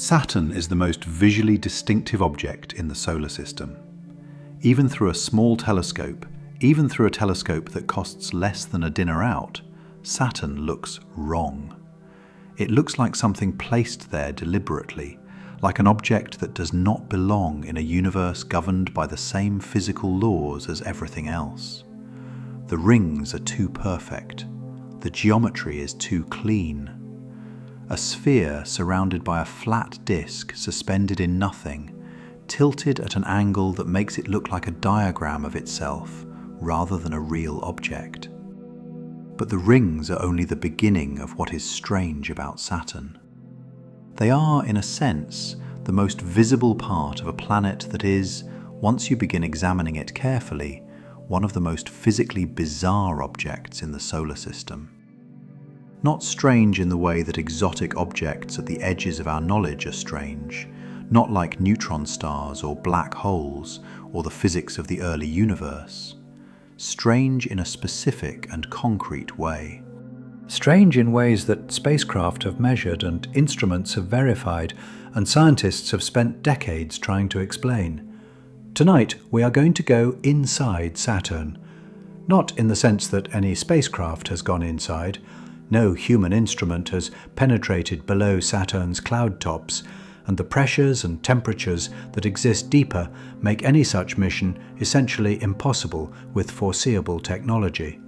Saturn is the most visually distinctive object in the solar system. Even through a small telescope, even through a telescope that costs less than a dinner out, Saturn looks wrong. It looks like something placed there deliberately, like an object that does not belong in a universe governed by the same physical laws as everything else. The rings are too perfect. The geometry is too clean. A sphere surrounded by a flat disk suspended in nothing, tilted at an angle that makes it look like a diagram of itself rather than a real object. But the rings are only the beginning of what is strange about Saturn. They are, in a sense, the most visible part of a planet that is, once you begin examining it carefully, one of the most physically bizarre objects in the solar system. Not strange in the way that exotic objects at the edges of our knowledge are strange, not like neutron stars or black holes or the physics of the early universe. Strange in a specific and concrete way. Strange in ways that spacecraft have measured and instruments have verified and scientists have spent decades trying to explain. Tonight we are going to go inside Saturn. Not in the sense that any spacecraft has gone inside. No human instrument has penetrated below Saturn's cloud tops, and the pressures and temperatures that exist deeper make any such mission essentially impossible with foreseeable technology.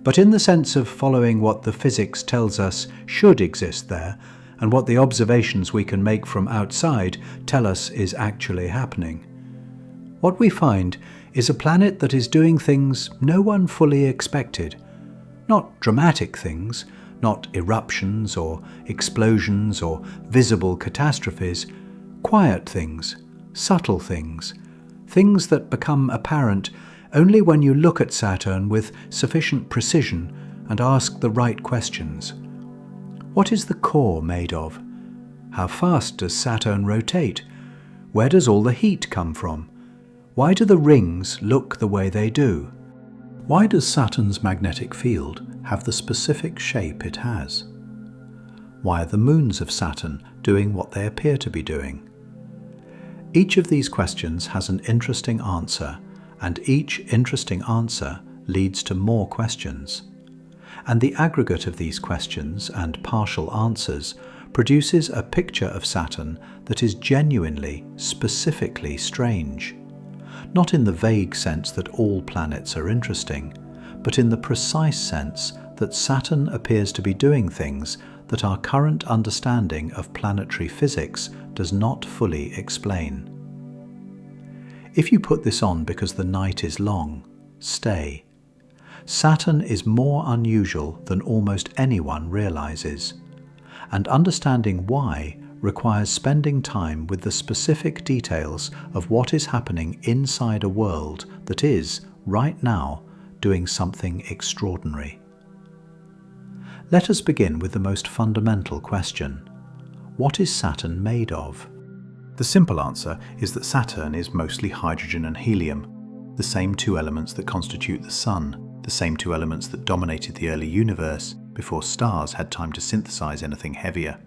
But in the sense of following what the physics tells us should exist there, and what the observations we can make from outside tell us is actually happening. What we find is a planet that is doing things no one fully expected. Not dramatic things, not eruptions or explosions or visible catastrophes, quiet things, subtle things, things that become apparent only when you look at Saturn with sufficient precision and ask the right questions. What is the core made of? How fast does Saturn rotate? Where does all the heat come from? Why do the rings look the way they do? Why does Saturn's magnetic field have the specific shape it has? Why are the moons of Saturn doing what they appear to be doing? Each of these questions has an interesting answer, and each interesting answer leads to more questions. And the aggregate of these questions and partial answers produces a picture of Saturn that is genuinely, specifically strange. Not in the vague sense that all planets are interesting, but in the precise sense that Saturn appears to be doing things that our current understanding of planetary physics does not fully explain. If you put this on because the night is long, stay. Saturn is more unusual than almost anyone realizes, and understanding why requires spending time with the specific details of what is happening inside a world that is, right now, doing something extraordinary. Let us begin with the most fundamental question. What is Saturn made of? The simple answer is that Saturn is mostly hydrogen and helium, the same two elements that constitute the Sun, the same two elements that dominated the early universe before stars had time to synthesize anything heavier.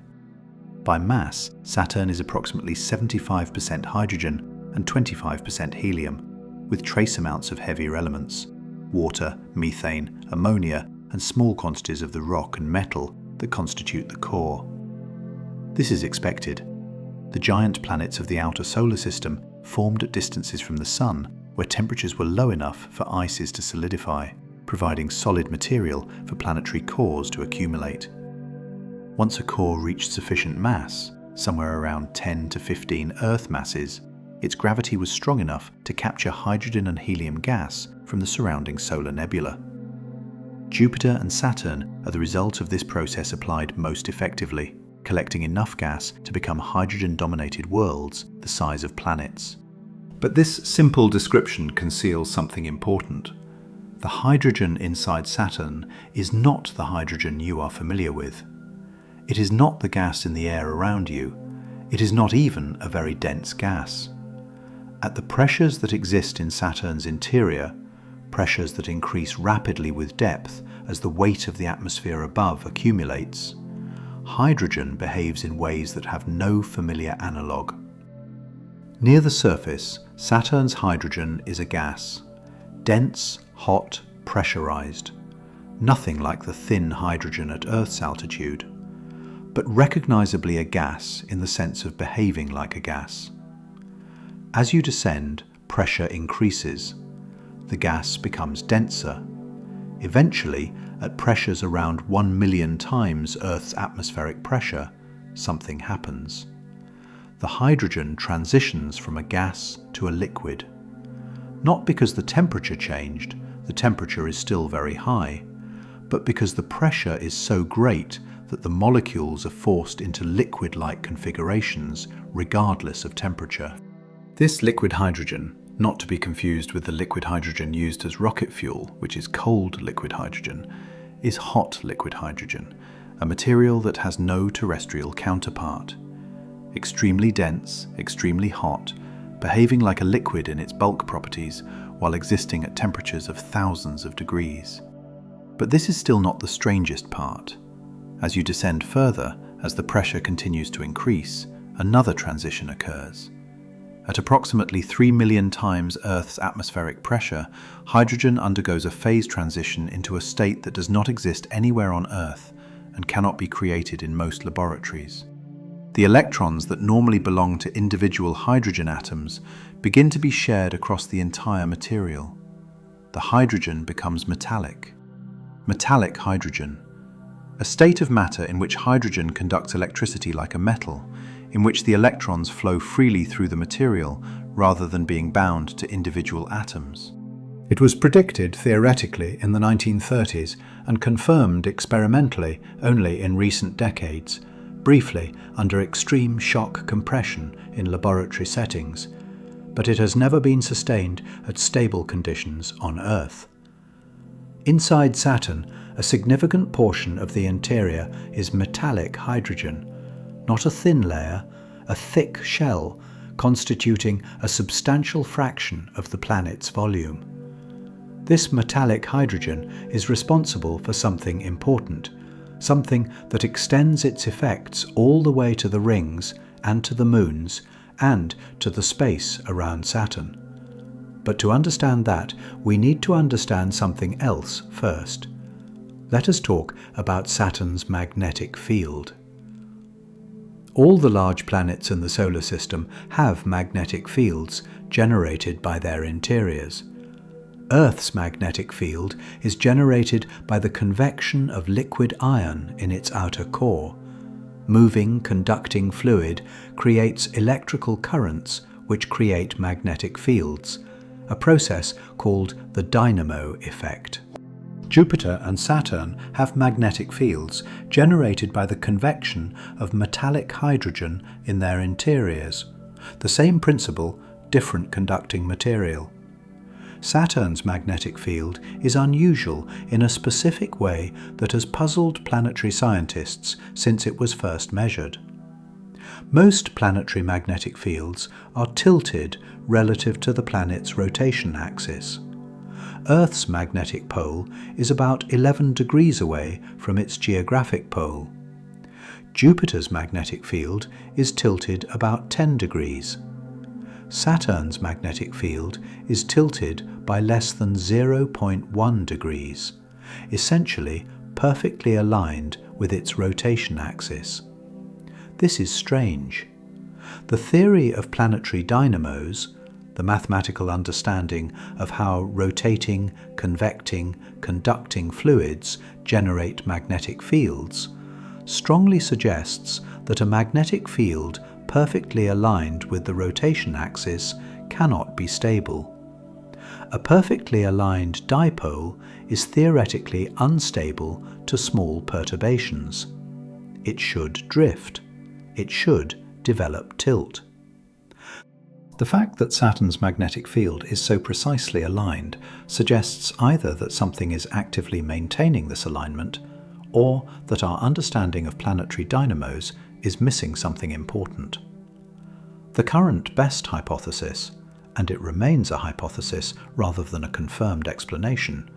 By mass, Saturn is approximately 75% hydrogen and 25% helium, with trace amounts of heavier elements, water, methane, ammonia, and small quantities of the rock and metal that constitute the core. This is expected. The giant planets of the outer solar system formed at distances from the Sun where temperatures were low enough for ices to solidify, providing solid material for planetary cores to accumulate. Once a core reached sufficient mass, somewhere around 10 to 15 Earth masses, its gravity was strong enough to capture hydrogen and helium gas from the surrounding solar nebula. Jupiter and Saturn are the result of this process applied most effectively, collecting enough gas to become hydrogen-dominated worlds the size of planets. But this simple description conceals something important. The hydrogen inside Saturn is not the hydrogen you are familiar with. It is not the gas in the air around you. It is not even a very dense gas. At the pressures that exist in Saturn's interior, pressures that increase rapidly with depth as the weight of the atmosphere above accumulates, hydrogen behaves in ways that have no familiar analogue. Near the surface, Saturn's hydrogen is a gas, dense, hot, pressurized. Nothing like the thin hydrogen at Earth's altitude, but recognizably a gas in the sense of behaving like a gas. As you descend, pressure increases. The gas becomes denser. Eventually, at pressures around 1 million times Earth's atmospheric pressure, something happens. The hydrogen transitions from a gas to a liquid. Not because the temperature changed, the temperature is still very high, but because the pressure is so great that the molecules are forced into liquid-like configurations regardless of temperature. This liquid hydrogen, not to be confused with the liquid hydrogen used as rocket fuel, which is cold liquid hydrogen, is hot liquid hydrogen, a material that has no terrestrial counterpart. Extremely dense, extremely hot, behaving like a liquid in its bulk properties while existing at temperatures of thousands of degrees. But this is still not the strangest part. As you descend further, as the pressure continues to increase, another transition occurs. At approximately 3 million times Earth's atmospheric pressure, hydrogen undergoes a phase transition into a state that does not exist anywhere on Earth and cannot be created in most laboratories. The electrons that normally belong to individual hydrogen atoms begin to be shared across the entire material. The hydrogen becomes metallic. Metallic hydrogen, a state of matter in which hydrogen conducts electricity like a metal, in which the electrons flow freely through the material rather than being bound to individual atoms. It was predicted theoretically in the 1930s and confirmed experimentally only in recent decades, briefly under extreme shock compression in laboratory settings, but it has never been sustained at stable conditions on Earth. Inside Saturn, a significant portion of the interior is metallic hydrogen, not a thin layer, a thick shell constituting a substantial fraction of the planet's volume. This metallic hydrogen is responsible for something important, something that extends its effects all the way to the rings and to the moons and to the space around Saturn. But to understand that, we need to understand something else first. Let us talk about Saturn's magnetic field. All the large planets in the solar system have magnetic fields generated by their interiors. Earth's magnetic field is generated by the convection of liquid iron in its outer core. Moving, conducting fluid creates electrical currents which create magnetic fields, a process called the dynamo effect. Jupiter and Saturn have magnetic fields generated by the convection of metallic hydrogen in their interiors. The same principle, different conducting material. Saturn's magnetic field is unusual in a specific way that has puzzled planetary scientists since it was first measured. Most planetary magnetic fields are tilted relative to the planet's rotation axis. Earth's magnetic pole is about 11 degrees away from its geographic pole. Jupiter's magnetic field is tilted about 10 degrees. Saturn's magnetic field is tilted by less than 0.1 degrees, essentially perfectly aligned with its rotation axis. This is strange. The theory of planetary dynamos, the mathematical understanding of how rotating, convecting, conducting fluids generate magnetic fields, strongly suggests that a magnetic field perfectly aligned with the rotation axis cannot be stable. A perfectly aligned dipole is theoretically unstable to small perturbations. It should drift. It should develop tilt. The fact that Saturn's magnetic field is so precisely aligned suggests either that something is actively maintaining this alignment, or that our understanding of planetary dynamos is missing something important. The current best hypothesis, and it remains a hypothesis rather than a confirmed explanation,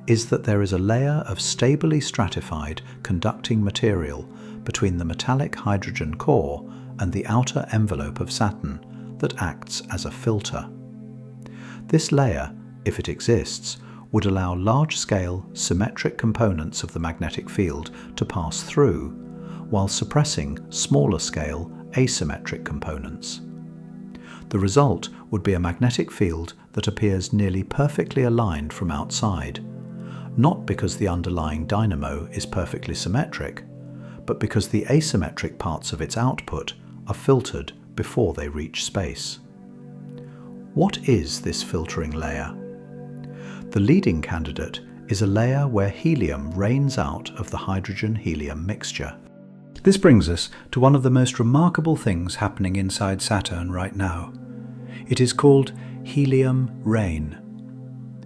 is that there is a layer of stably stratified conducting material between the metallic hydrogen core and the outer envelope of Saturn that acts as a filter. This layer, if it exists, would allow large-scale, symmetric components of the magnetic field to pass through, while suppressing smaller-scale, asymmetric components. The result would be a magnetic field that appears nearly perfectly aligned from outside, not because the underlying dynamo is perfectly symmetric, but because the asymmetric parts of its output are filtered before they reach space. What is this filtering layer? The leading candidate is a layer where helium rains out of the hydrogen-helium mixture. This brings us to one of the most remarkable things happening inside Saturn right now. It is called helium rain.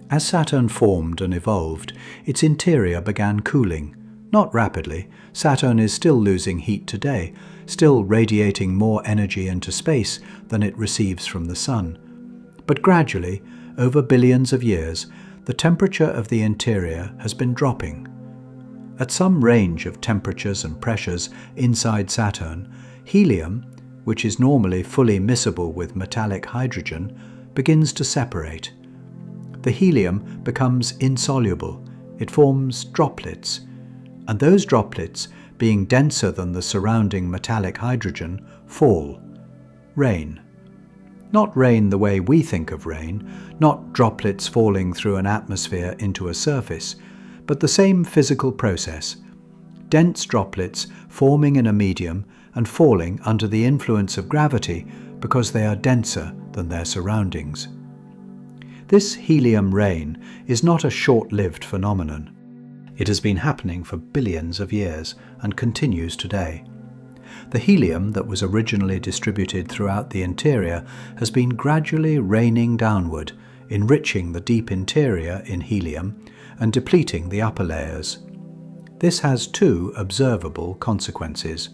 As Saturn formed and evolved, its interior began cooling. Not rapidly. Saturn is still losing heat today, still radiating more energy into space than it receives from the Sun. But gradually, over billions of years, the temperature of the interior has been dropping. At some range of temperatures and pressures inside Saturn, helium, which is normally fully miscible with metallic hydrogen, begins to separate. The helium becomes insoluble. It forms droplets, and those droplets, being denser than the surrounding metallic hydrogen, fall. Rain. Not rain the way we think of rain, not droplets falling through an atmosphere into a surface, but the same physical process. Dense droplets forming in a medium and falling under the influence of gravity because they are denser than their surroundings. This helium rain is not a short-lived phenomenon. It has been happening for billions of years and continues today. The helium that was originally distributed throughout the interior has been gradually raining downward, enriching the deep interior in helium and depleting the upper layers. This has two observable consequences.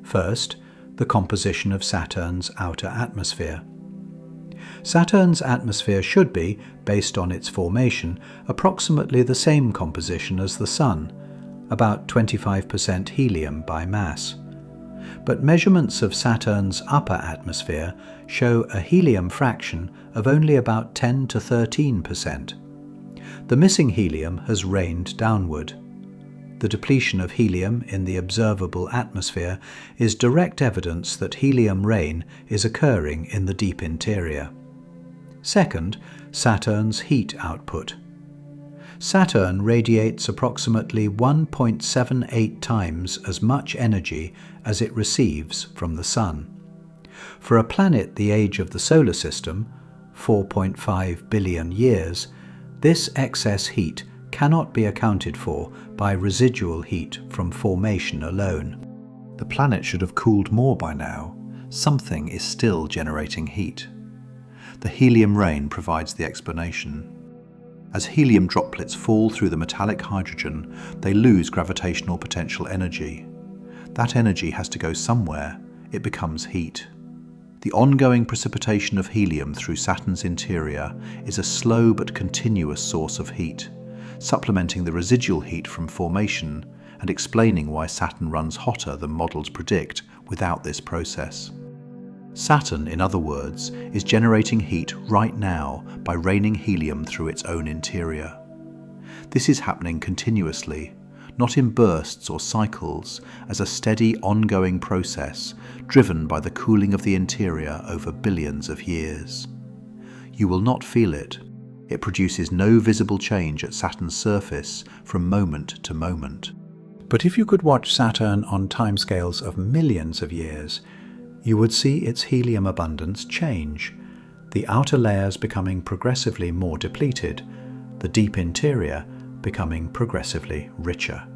First, the composition of Saturn's outer atmosphere. Saturn's atmosphere should be, based on its formation, approximately the same composition as the Sun, about 25% helium by mass. But measurements of Saturn's upper atmosphere show a helium fraction of only about 10 to 13%. The missing helium has rained downward. The depletion of helium in the observable atmosphere is direct evidence that helium rain is occurring in the deep interior. Second, Saturn's heat output. Saturn radiates approximately 1.78 times as much energy as it receives from the Sun. For a planet the age of the solar system, 4.5 billion years, this excess heat cannot be accounted for by residual heat from formation alone. The planet should have cooled more by now. Something is still generating heat. The helium rain provides the explanation. As helium droplets fall through the metallic hydrogen, they lose gravitational potential energy. That energy has to go somewhere. It becomes heat. The ongoing precipitation of helium through Saturn's interior is a slow but continuous source of heat, supplementing the residual heat from formation and explaining why Saturn runs hotter than models predict without this process. Saturn, in other words, is generating heat right now by raining helium through its own interior. This is happening continuously, not in bursts or cycles, as a steady, ongoing process driven by the cooling of the interior over billions of years. You will not feel it. It produces no visible change at Saturn's surface from moment to moment. But if you could watch Saturn on timescales of millions of years, you would see its helium abundance change, the outer layers becoming progressively more depleted, the deep interior becoming progressively richer.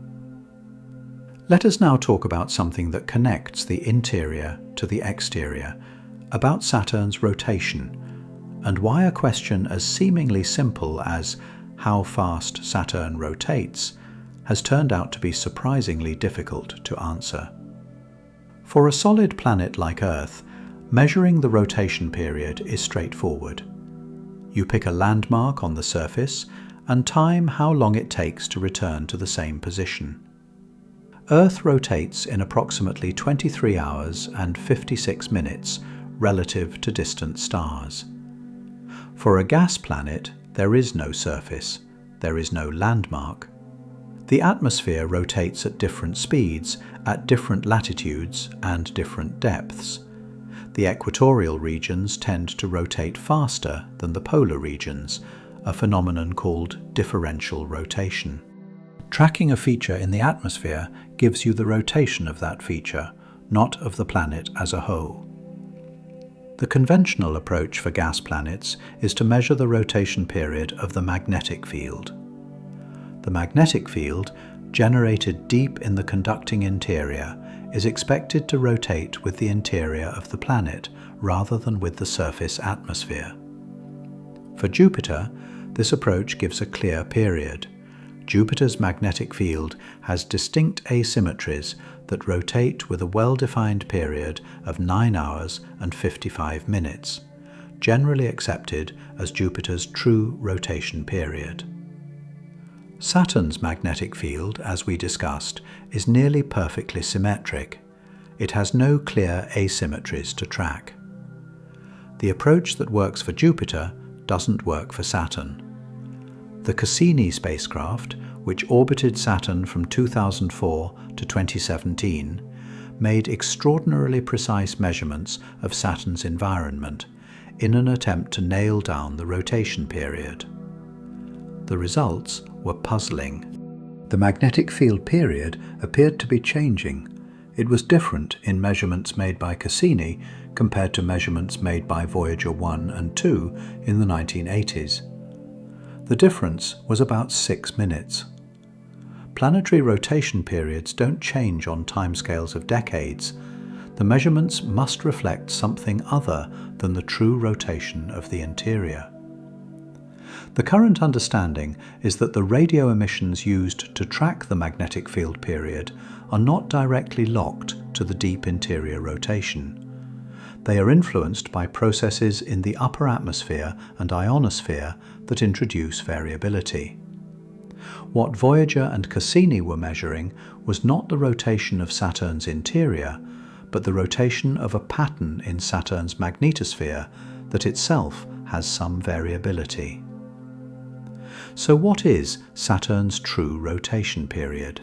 Let us now talk about something that connects the interior to the exterior, about Saturn's rotation, and why a question as seemingly simple as how fast Saturn rotates has turned out to be surprisingly difficult to answer. For a solid planet like Earth, measuring the rotation period is straightforward. You pick a landmark on the surface and time how long it takes to return to the same position. Earth rotates in approximately 23 hours and 56 minutes relative to distant stars. For a gas planet, there is no surface, there is no landmark. The atmosphere rotates at different speeds, at different latitudes and different depths. The equatorial regions tend to rotate faster than the polar regions, a phenomenon called differential rotation. Tracking a feature in the atmosphere gives you the rotation of that feature, not of the planet as a whole. The conventional approach for gas planets is to measure the rotation period of the magnetic field. The magnetic field, generated deep in the conducting interior, is expected to rotate with the interior of the planet rather than with the surface atmosphere. For Jupiter, this approach gives a clear period. Jupiter's magnetic field has distinct asymmetries that rotate with a well-defined period of 9 hours and 55 minutes, generally accepted as Jupiter's true rotation period. Saturn's magnetic field, as we discussed, is nearly perfectly symmetric. It has no clear asymmetries to track. The approach that works for Jupiter doesn't work for Saturn. The Cassini spacecraft, which orbited Saturn from 2004 to 2017, made extraordinarily precise measurements of Saturn's environment in an attempt to nail down the rotation period. The results were puzzling. The magnetic field period appeared to be changing. It was different in measurements made by Cassini compared to measurements made by Voyager 1 and 2 in the 1980s. The difference was about 6 minutes. Planetary rotation periods don't change on timescales of decades. The measurements must reflect something other than the true rotation of the interior. The current understanding is that the radio emissions used to track the magnetic field period are not directly locked to the deep interior rotation. They are influenced by processes in the upper atmosphere and ionosphere that introduce variability. What Voyager and Cassini were measuring was not the rotation of Saturn's interior, but the rotation of a pattern in Saturn's magnetosphere that itself has some variability. So what is Saturn's true rotation period?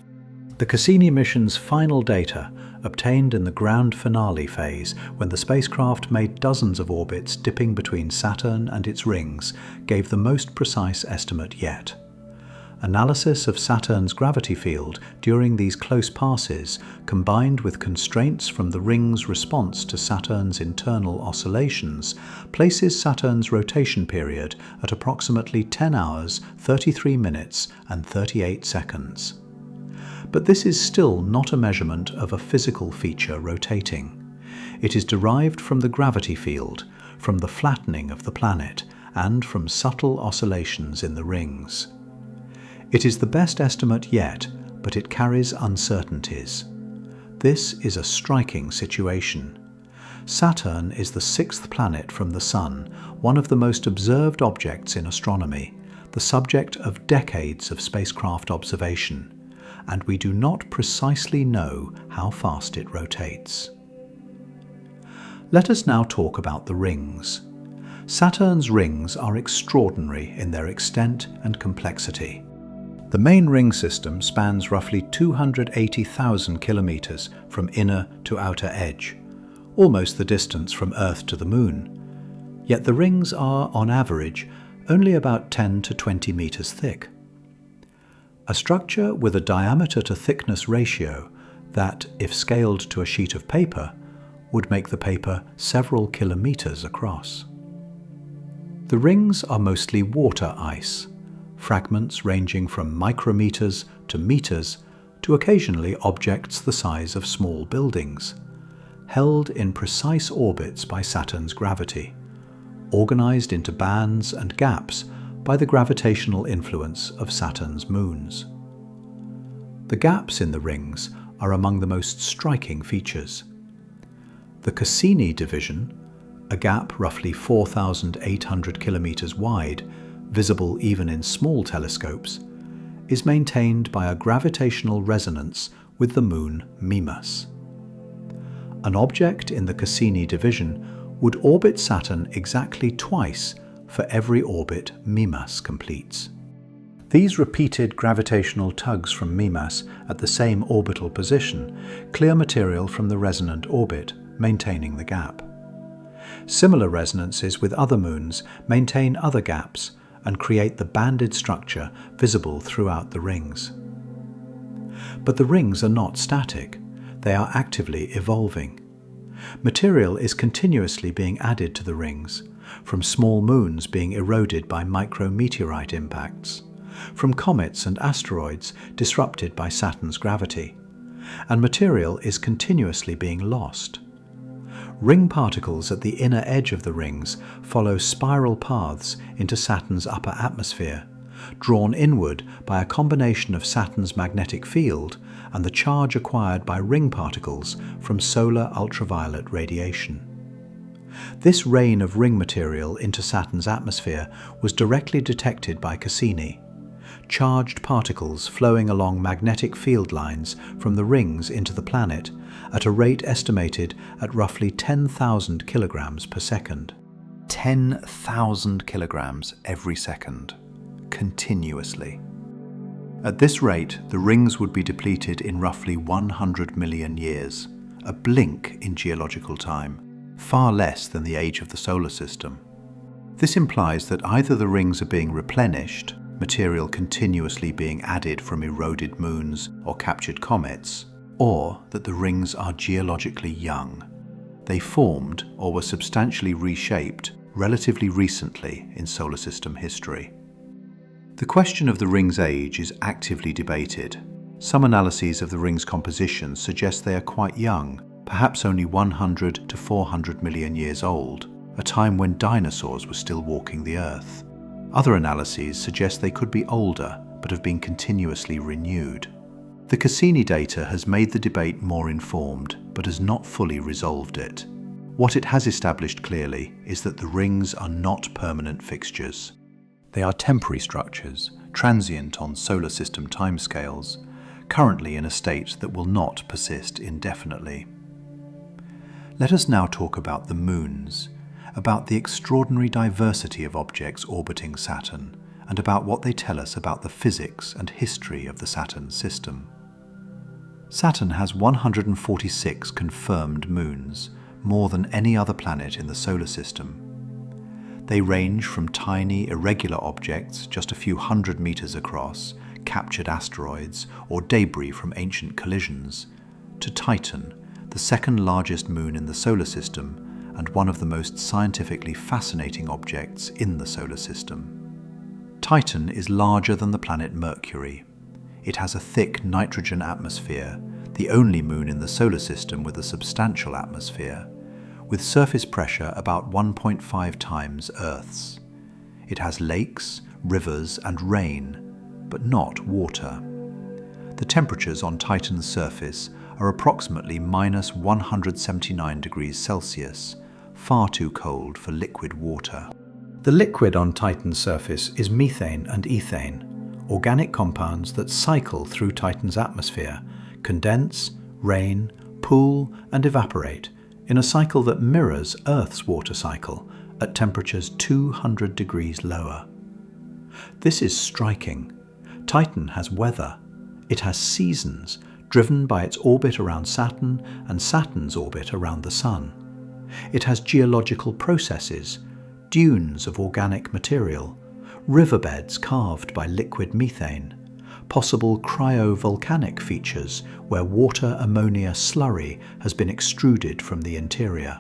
The Cassini mission's final data, obtained in the grand finale phase when the spacecraft made dozens of orbits dipping between Saturn and its rings, gave the most precise estimate yet. Analysis of Saturn's gravity field during these close passes, combined with constraints from the ring's response to Saturn's internal oscillations, places Saturn's rotation period at approximately 10 hours, 33 minutes and 38 seconds. But this is still not a measurement of a physical feature rotating. It is derived from the gravity field, from the flattening of the planet, and from subtle oscillations in the rings. It is the best estimate yet, but it carries uncertainties. This is a striking situation. Saturn is the sixth planet from the Sun, one of the most observed objects in astronomy, the subject of decades of spacecraft observation, and we do not precisely know how fast it rotates. Let us now talk about the rings. Saturn's rings are extraordinary in their extent and complexity. The main ring system spans roughly 280,000 kilometers from inner to outer edge, almost the distance from Earth to the Moon. Yet the rings are, on average, only about 10 to 20 meters thick. A structure with a diameter to thickness ratio that, if scaled to a sheet of paper, would make the paper several kilometers across. The rings are mostly water ice, fragments ranging from micrometers to meters to occasionally objects the size of small buildings, held in precise orbits by Saturn's gravity, organized into bands and gaps by the gravitational influence of Saturn's moons. The gaps in the rings are among the most striking features. The Cassini division, a gap roughly 4,800 kilometers wide, visible even in small telescopes, is maintained by a gravitational resonance with the moon Mimas. An object in the Cassini division would orbit Saturn exactly twice for every orbit Mimas completes. These repeated gravitational tugs from Mimas at the same orbital position clear material from the resonant orbit, maintaining the gap. Similar resonances with other moons maintain other gaps and create the banded structure visible throughout the rings. But the rings are not static, they are actively evolving. Material is continuously being added to the rings, from small moons being eroded by micrometeorite impacts, from comets and asteroids disrupted by Saturn's gravity, and material is continuously being lost. Ring particles at the inner edge of the rings follow spiral paths into Saturn's upper atmosphere, drawn inward by a combination of Saturn's magnetic field and the charge acquired by ring particles from solar ultraviolet radiation. This rain of ring material into Saturn's atmosphere was directly detected by Cassini. Charged particles flowing along magnetic field lines from the rings into the planet at a rate estimated at roughly 10,000 kilograms per second. 10,000 kilograms every second, continuously. At this rate, the rings would be depleted in roughly 100 million years, a blink in geological time, far less than the age of the solar system. This implies that either the rings are being replenished, material continuously being added from eroded moons or captured comets, or that the rings are geologically young. They formed or were substantially reshaped relatively recently in solar system history. The question of the ring's age is actively debated. Some analyses of the ring's composition suggest they are quite young, perhaps only 100 to 400 million years old, a time when dinosaurs were still walking the Earth. Other analyses suggest they could be older, but have been continuously renewed. The Cassini data has made the debate more informed, but has not fully resolved it. What it has established clearly is that the rings are not permanent fixtures. They are temporary structures, transient on solar system timescales, currently in a state that will not persist indefinitely. Let us now talk about the moons, about the extraordinary diversity of objects orbiting Saturn, and about what they tell us about the physics and history of the Saturn system. Saturn has 146 confirmed moons, more than any other planet in the solar system. They range from tiny, irregular objects just a few hundred meters across, captured asteroids, or debris from ancient collisions, to Titan, the second largest moon in the solar system and one of the most scientifically fascinating objects in the solar system. Titan is larger than the planet Mercury. It has a thick nitrogen atmosphere, the only moon in the solar system with a substantial atmosphere, with surface pressure about 1.5 times Earth's. It has lakes, rivers, and rain, but not water. The temperatures on Titan's surface are approximately minus 179 degrees Celsius, far too cold for liquid water. The liquid on Titan's surface is methane and ethane, organic compounds that cycle through Titan's atmosphere, condense, rain, pool, and evaporate in a cycle that mirrors Earth's water cycle at temperatures 200 degrees lower. This is striking. Titan has weather. It has seasons, driven by its orbit around Saturn and Saturn's orbit around the Sun. It has geological processes, dunes of organic material, riverbeds carved by liquid methane, possible cryovolcanic features where water ammonia slurry has been extruded from the interior.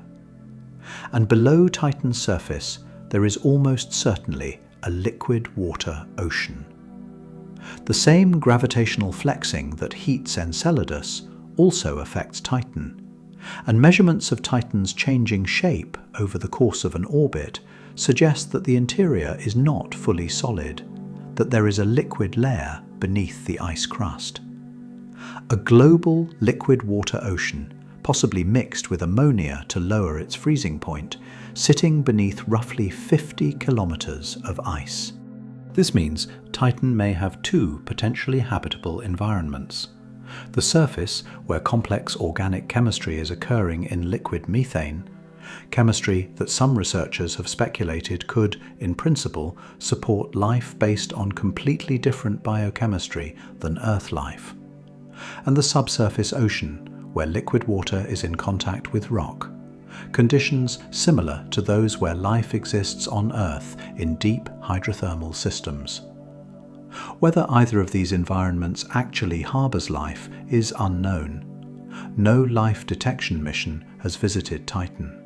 And below Titan's surface, there is almost certainly a liquid water ocean. The same gravitational flexing that heats Enceladus also affects Titan, and measurements of Titan's changing shape over the course of an orbit suggest that the interior is not fully solid, that there is a liquid layer beneath the ice crust. A global liquid water ocean, possibly mixed with ammonia to lower its freezing point, sitting beneath roughly 50 kilometers of ice. This means Titan may have two potentially habitable environments. The surface, where complex organic chemistry is occurring in liquid methane, chemistry that some researchers have speculated could, in principle, support life based on completely different biochemistry than Earth life. And the subsurface ocean, where liquid water is in contact with rock, conditions similar to those where life exists on Earth in deep hydrothermal systems. Whether either of these environments actually harbours life is unknown. No life detection mission has visited Titan.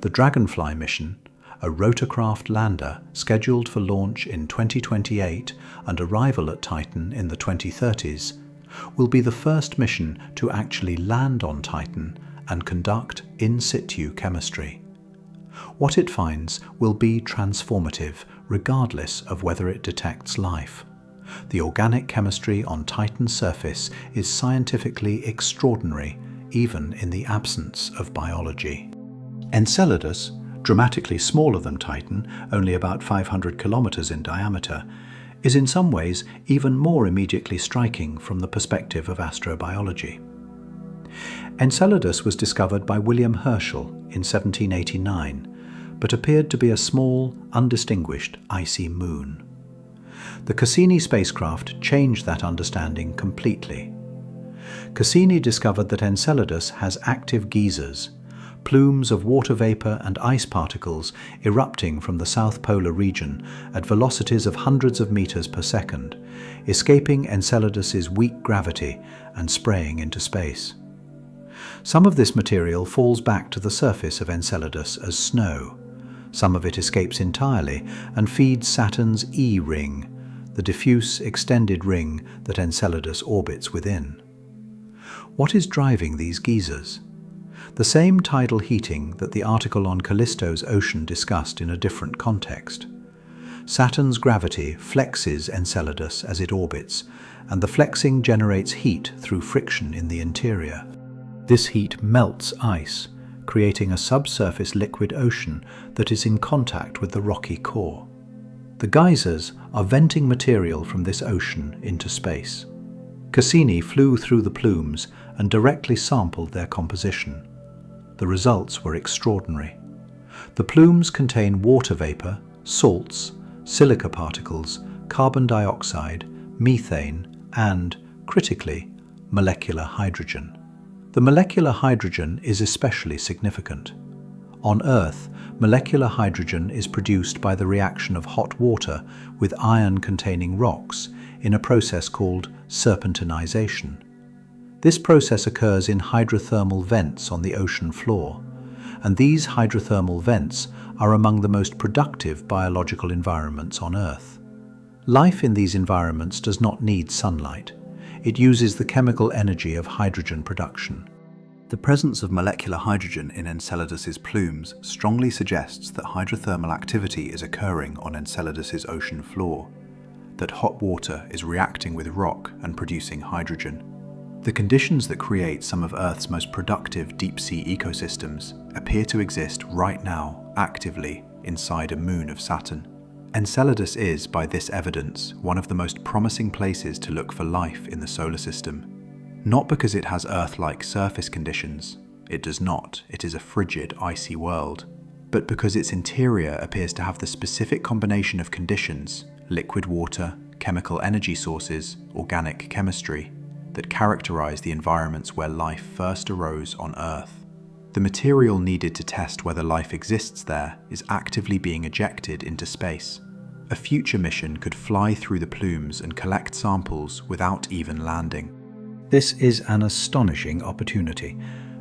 The Dragonfly mission, a rotorcraft lander scheduled for launch in 2028 and arrival at Titan in the 2030s, will be the first mission to actually land on Titan and conduct in situ chemistry. What it finds will be transformative regardless of whether it detects life. The organic chemistry on Titan's surface is scientifically extraordinary, even in the absence of biology. Enceladus, dramatically smaller than Titan, only about 500 kilometers in diameter, is in some ways even more immediately striking from the perspective of astrobiology. Enceladus was discovered by William Herschel in 1789, but appeared to be a small, undistinguished icy moon. The Cassini spacecraft changed that understanding completely. Cassini discovered that Enceladus has active geysers, plumes of water vapor and ice particles erupting from the south polar region at velocities of hundreds of meters per second, escaping Enceladus's weak gravity and spraying into space. Some of this material falls back to the surface of Enceladus as snow. Some of it escapes entirely and feeds Saturn's E ring, the diffuse extended ring that Enceladus orbits within. What is driving these geysers? The same tidal heating that the article on Callisto's ocean discussed in a different context. Saturn's gravity flexes Enceladus as it orbits, and the flexing generates heat through friction in the interior. This heat melts ice, creating a subsurface liquid ocean that is in contact with the rocky core. The geysers are venting material from this ocean into space. Cassini flew through the plumes and directly sampled their composition. The results were extraordinary. The plumes contain water vapor, salts, silica particles, carbon dioxide, methane, and, critically, molecular hydrogen. The molecular hydrogen is especially significant. On Earth, molecular hydrogen is produced by the reaction of hot water with iron-containing rocks in a process called serpentinization. This process occurs in hydrothermal vents on the ocean floor, and these hydrothermal vents are among the most productive biological environments on Earth. Life in these environments does not need sunlight. It uses the chemical energy of hydrogen production. The presence of molecular hydrogen in Enceladus's plumes strongly suggests that hydrothermal activity is occurring on Enceladus's ocean floor, that hot water is reacting with rock and producing hydrogen. The conditions that create some of Earth's most productive deep-sea ecosystems appear to exist right now, actively, inside a moon of Saturn. Enceladus is, by this evidence, one of the most promising places to look for life in the solar system. Not because it has Earth-like surface conditions, it does not, it is a frigid, icy world, but because its interior appears to have the specific combination of conditions, liquid water, chemical energy sources, organic chemistry, that characterize the environments where life first arose on Earth. The material needed to test whether life exists there is actively being ejected into space. A future mission could fly through the plumes and collect samples without even landing. This is an astonishing opportunity,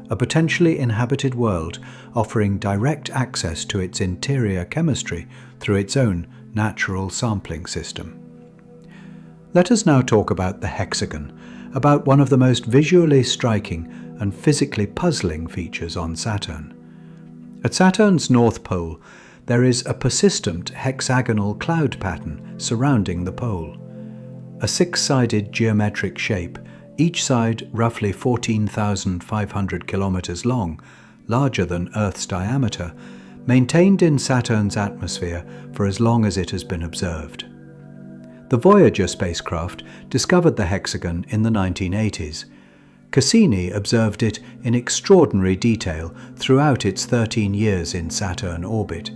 a potentially inhabited world offering direct access to its interior chemistry through its own natural sampling system. Let us now talk about the hexagon, about one of the most visually striking and physically puzzling features on Saturn. At Saturn's North Pole, there is a persistent hexagonal cloud pattern surrounding the pole. A six-sided geometric shape, each side roughly 14,500 kilometers long, larger than Earth's diameter, maintained in Saturn's atmosphere for as long as it has been observed. The Voyager spacecraft discovered the hexagon in the 1980s. Cassini observed it in extraordinary detail throughout its 13 years in Saturn orbit.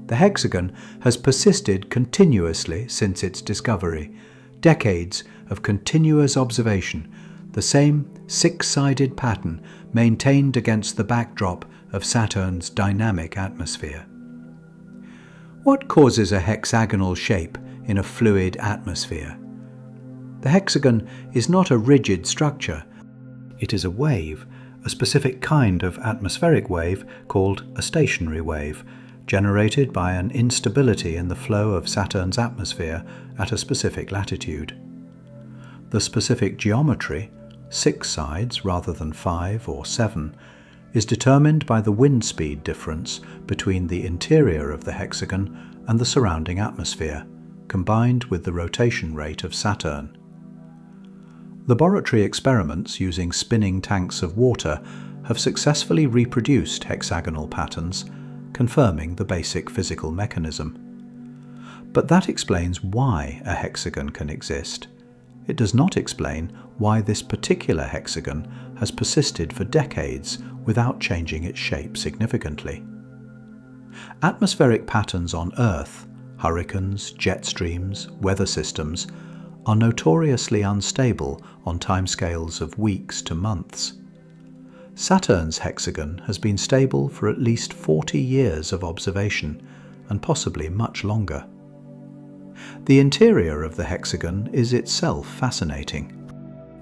The hexagon has persisted continuously since its discovery. Decades of continuous observation, the same six-sided pattern maintained against the backdrop of Saturn's dynamic atmosphere. What causes a hexagonal shape in a fluid atmosphere? The hexagon is not a rigid structure. It is a wave, a specific kind of atmospheric wave called a stationary wave, generated by an instability in the flow of Saturn's atmosphere at a specific latitude. The specific geometry, 6 sides rather than 5 or 7, is determined by the wind speed difference between the interior of the hexagon and the surrounding atmosphere, combined with the rotation rate of Saturn. Laboratory experiments using spinning tanks of water have successfully reproduced hexagonal patterns, confirming the basic physical mechanism. But that explains why a hexagon can exist. It does not explain why this particular hexagon has persisted for decades without changing its shape significantly. Atmospheric patterns on Earth, hurricanes, jet streams, weather systems, are notoriously unstable on timescales of weeks to months. Saturn's hexagon has been stable for at least 40 years of observation, and possibly much longer. The interior of the hexagon is itself fascinating.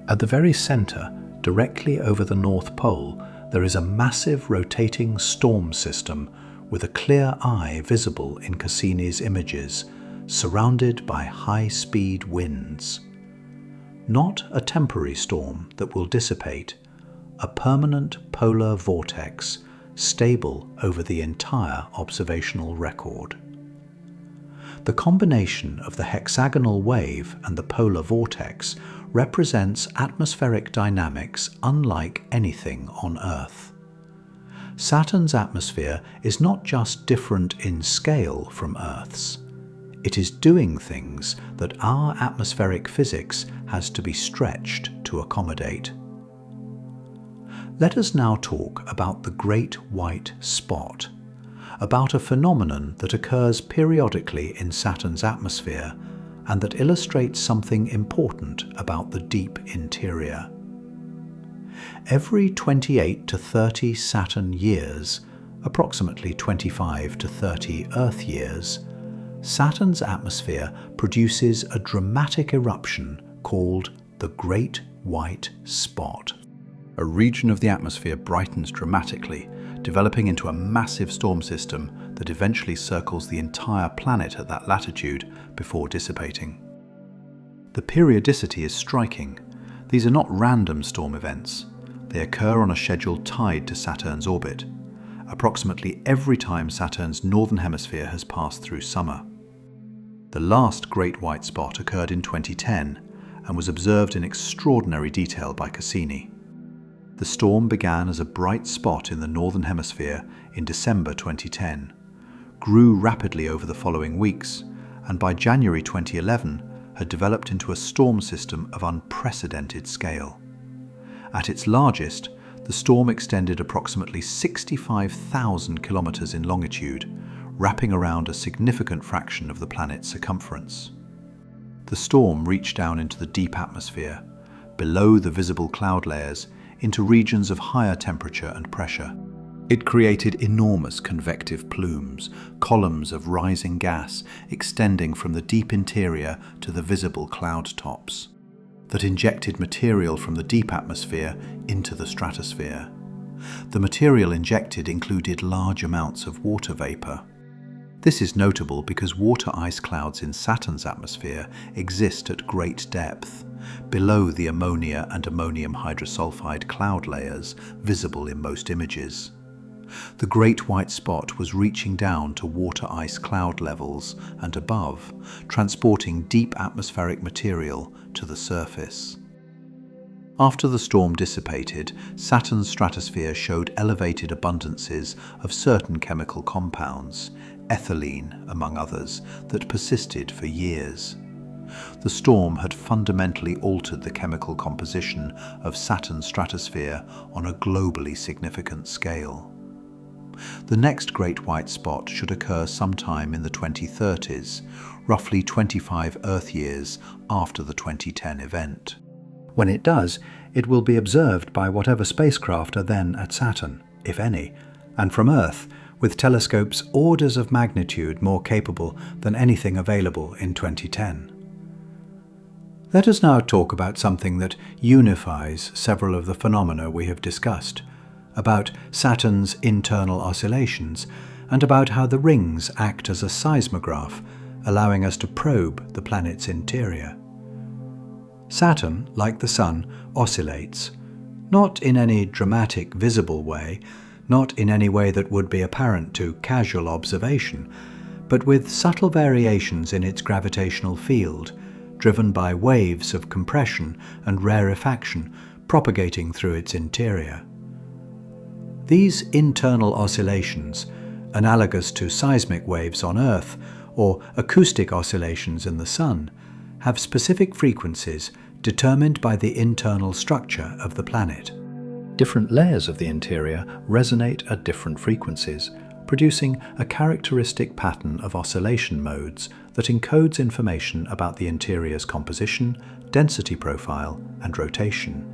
At the very centre, directly over the North Pole, there is a massive rotating storm system with a clear eye visible in Cassini's images, surrounded by high-speed winds. Not a temporary storm that will dissipate, a permanent polar vortex, stable over the entire observational record. The combination of the hexagonal wave and the polar vortex represents atmospheric dynamics unlike anything on Earth. Saturn's atmosphere is not just different in scale from Earth's. It is doing things that our atmospheric physics has to be stretched to accommodate. Let us now talk about the Great White Spot, about a phenomenon that occurs periodically in Saturn's atmosphere and that illustrates something important about the deep interior. Every 28 to 30 Saturn years, approximately 25 to 30 Earth years, Saturn's atmosphere produces a dramatic eruption called the Great White Spot. A region of the atmosphere brightens dramatically, developing into a massive storm system that eventually circles the entire planet at that latitude before dissipating. The periodicity is striking. These are not random storm events. They occur on a schedule tied to Saturn's orbit, approximately every time Saturn's northern hemisphere has passed through summer. The last Great White Spot occurred in 2010 and was observed in extraordinary detail by Cassini. The storm began as a bright spot in the northern hemisphere in December 2010, grew rapidly over the following weeks, and by January 2011 had developed into a storm system of unprecedented scale. At its largest, the storm extended approximately 65,000 kilometers in longitude, wrapping around a significant fraction of the planet's circumference. The storm reached down into the deep atmosphere, below the visible cloud layers, into regions of higher temperature and pressure. It created enormous convective plumes, columns of rising gas extending from the deep interior to the visible cloud tops, that injected material from the deep atmosphere into the stratosphere. The material injected included large amounts of water vapor. This is notable because water ice clouds in Saturn's atmosphere exist at great depth, below the ammonia and ammonium hydrosulfide cloud layers visible in most images. The Great White Spot was reaching down to water ice cloud levels and above, transporting deep atmospheric material to the surface. After the storm dissipated, Saturn's stratosphere showed elevated abundances of certain chemical compounds, ethylene among others, that persisted for years. The storm had fundamentally altered the chemical composition of Saturn's stratosphere on a globally significant scale. The next great white spot should occur sometime in the 2030s, roughly 25 Earth years after the 2010 event. When it does, it will be observed by whatever spacecraft are then at Saturn, if any, and from Earth, with telescopes orders of magnitude more capable than anything available in 2010. Let us now talk about something that unifies several of the phenomena we have discussed, about Saturn's internal oscillations, and about how the rings act as a seismograph, allowing us to probe the planet's interior. Saturn, like the Sun, oscillates, not in any dramatic visible way, not in any way that would be apparent to casual observation, but with subtle variations in its gravitational field, driven by waves of compression and rarefaction propagating through its interior. These internal oscillations, analogous to seismic waves on Earth or acoustic oscillations in the Sun, have specific frequencies determined by the internal structure of the planet. Different layers of the interior resonate at different frequencies, producing a characteristic pattern of oscillation modes that encodes information about the interior's composition, density profile, and rotation.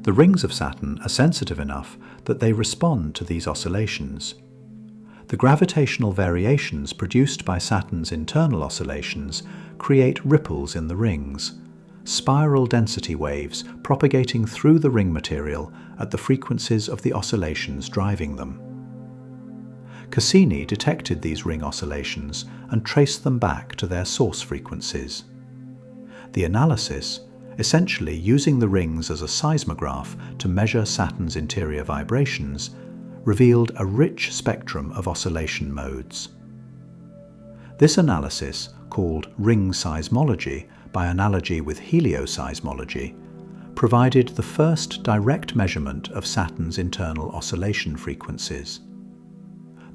The rings of Saturn are sensitive enough that they respond to these oscillations. The gravitational variations produced by Saturn's internal oscillations create ripples in the rings, spiral density waves propagating through the ring material at the frequencies of the oscillations driving them. Cassini detected these ring oscillations and traced them back to their source frequencies. The analysis, essentially using the rings as a seismograph to measure Saturn's interior vibrations, revealed a rich spectrum of oscillation modes. This analysis, called ring seismology by analogy with helioseismology, provided the first direct measurement of Saturn's internal oscillation frequencies.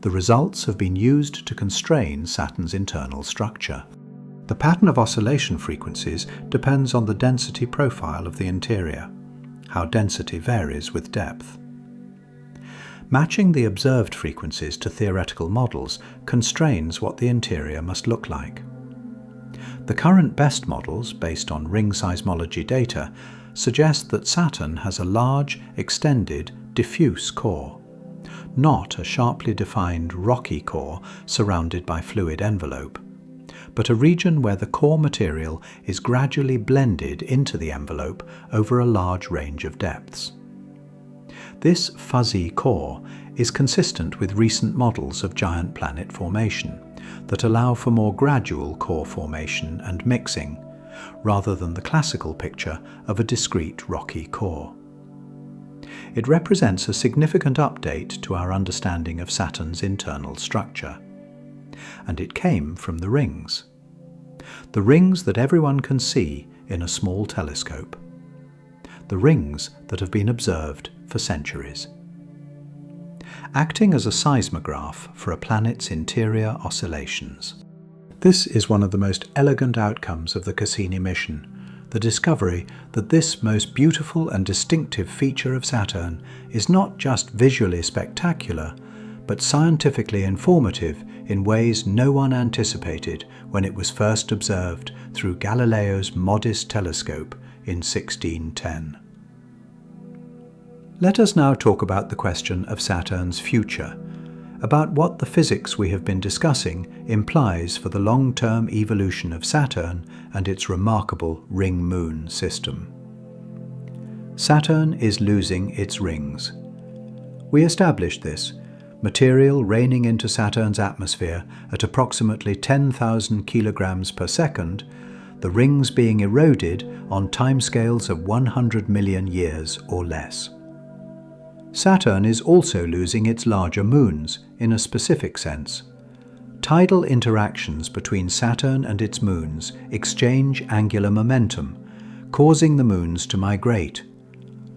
The results have been used to constrain Saturn's internal structure. The pattern of oscillation frequencies depends on the density profile of the interior, how density varies with depth. Matching the observed frequencies to theoretical models constrains what the interior must look like. The current best models, based on ring seismology data, suggest that Saturn has a large, extended, diffuse core, not a sharply defined rocky core surrounded by fluid envelope, but a region where the core material is gradually blended into the envelope over a large range of depths. This fuzzy core is consistent with recent models of giant planet formation that allow for more gradual core formation and mixing, rather than the classical picture of a discrete rocky core. It represents a significant update to our understanding of Saturn's internal structure, and it came from the rings. The rings that everyone can see in a small telescope. The rings that have been observed for centuries. Acting as a seismograph for a planet's interior oscillations. This is one of the most elegant outcomes of the Cassini mission, the discovery that this most beautiful and distinctive feature of Saturn is not just visually spectacular, but scientifically informative in ways no one anticipated when it was first observed through Galileo's modest telescope in 1610. Let us now talk about the question of Saturn's future, about what the physics we have been discussing implies for the long-term evolution of Saturn and its remarkable ring-moon system. Saturn is losing its rings. We established this, material raining into Saturn's atmosphere at approximately 10,000 kilograms per second, the rings being eroded on timescales of 100 million years or less. Saturn is also losing its larger moons in a specific sense. Tidal interactions between Saturn and its moons exchange angular momentum, causing the moons to migrate.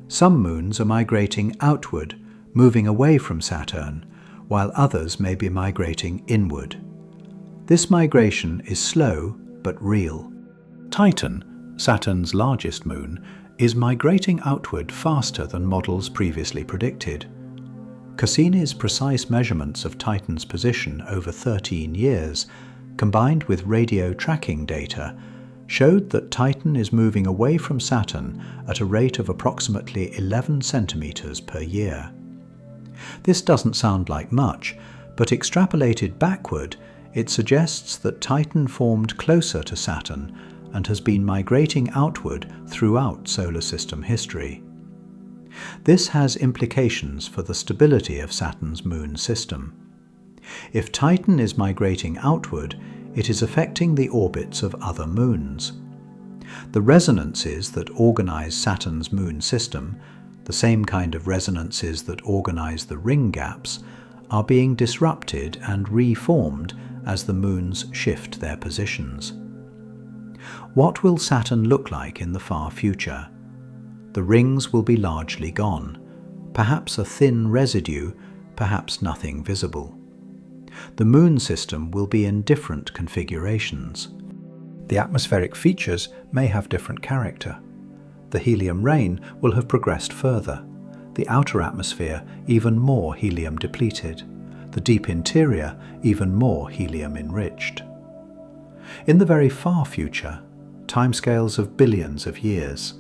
Some moons are migrating outward, moving away from Saturn, while others may be migrating inward. This migration is slow, but real. Titan, Saturn's largest moon, is migrating outward faster than models previously predicted. Cassini's precise measurements of Titan's position over 13 years, combined with radio tracking data, showed that Titan is moving away from Saturn at a rate of approximately 11 centimeters per year. This doesn't sound like much, but extrapolated backward, it suggests that Titan formed closer to Saturn and has been migrating outward throughout solar system history. This has implications for the stability of Saturn's moon system. If Titan is migrating outward, it is affecting the orbits of other moons. The resonances that organize Saturn's moon system, the same kind of resonances that organize the ring gaps, are being disrupted and reformed as the moons shift their positions. What will Saturn look like in the far future? The rings will be largely gone, perhaps a thin residue, perhaps nothing visible. The moon system will be in different configurations. The atmospheric features may have different character. The helium rain will have progressed further, the outer atmosphere even more helium depleted, the deep interior even more helium enriched. In the very far future, timescales of billions of years,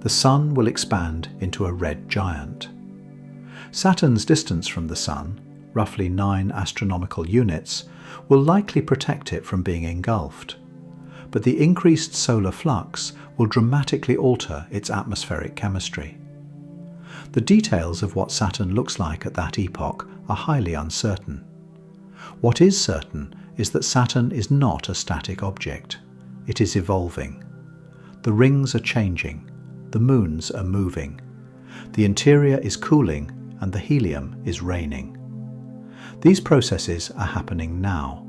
the Sun will expand into a red giant. Saturn's distance from the Sun, roughly 9 astronomical units, will likely protect it from being engulfed. But the increased solar flux will dramatically alter its atmospheric chemistry. The details of what Saturn looks like at that epoch are highly uncertain. What is certain is that Saturn is not a static object. It is evolving. The rings are changing. The moons are moving. The interior is cooling and the helium is raining. These processes are happening now,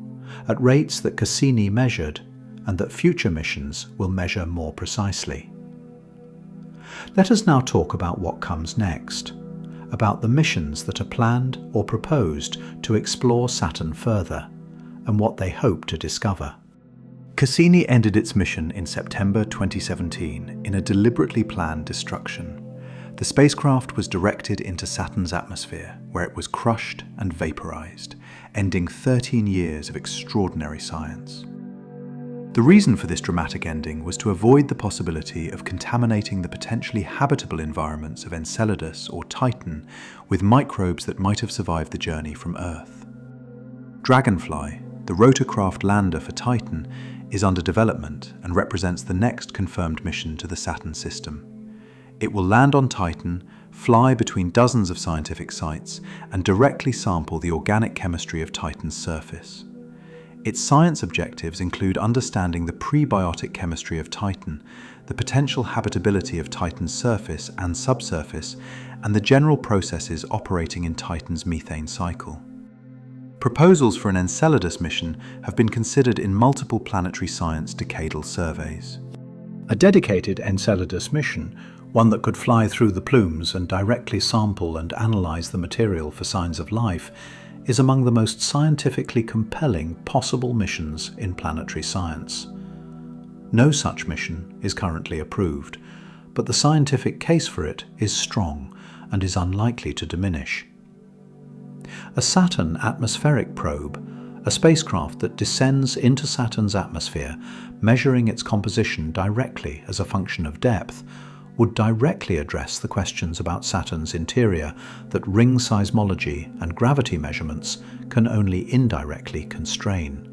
at rates that Cassini measured and that future missions will measure more precisely. Let us now talk about what comes next, about the missions that are planned or proposed to explore Saturn further, and what they hope to discover. Cassini ended its mission in September 2017 in a deliberately planned destruction. The spacecraft was directed into Saturn's atmosphere, where it was crushed and vaporized, ending 13 years of extraordinary science. The reason for this dramatic ending was to avoid the possibility of contaminating the potentially habitable environments of Enceladus or Titan with microbes that might have survived the journey from Earth. Dragonfly, the rotorcraft lander for Titan, is under development and represents the next confirmed mission to the Saturn system. It will land on Titan, fly between dozens of scientific sites, and directly sample the organic chemistry of Titan's surface. Its science objectives include understanding the prebiotic chemistry of Titan, the potential habitability of Titan's surface and subsurface, and the general processes operating in Titan's methane cycle. Proposals for an Enceladus mission have been considered in multiple planetary science decadal surveys. A dedicated Enceladus mission, one that could fly through the plumes and directly sample and analyze the material for signs of life, is among the most scientifically compelling possible missions in planetary science. No such mission is currently approved, but the scientific case for it is strong and is unlikely to diminish. A Saturn atmospheric probe, a spacecraft that descends into Saturn's atmosphere, measuring its composition directly as a function of depth, would directly address the questions about Saturn's interior that ring seismology and gravity measurements can only indirectly constrain.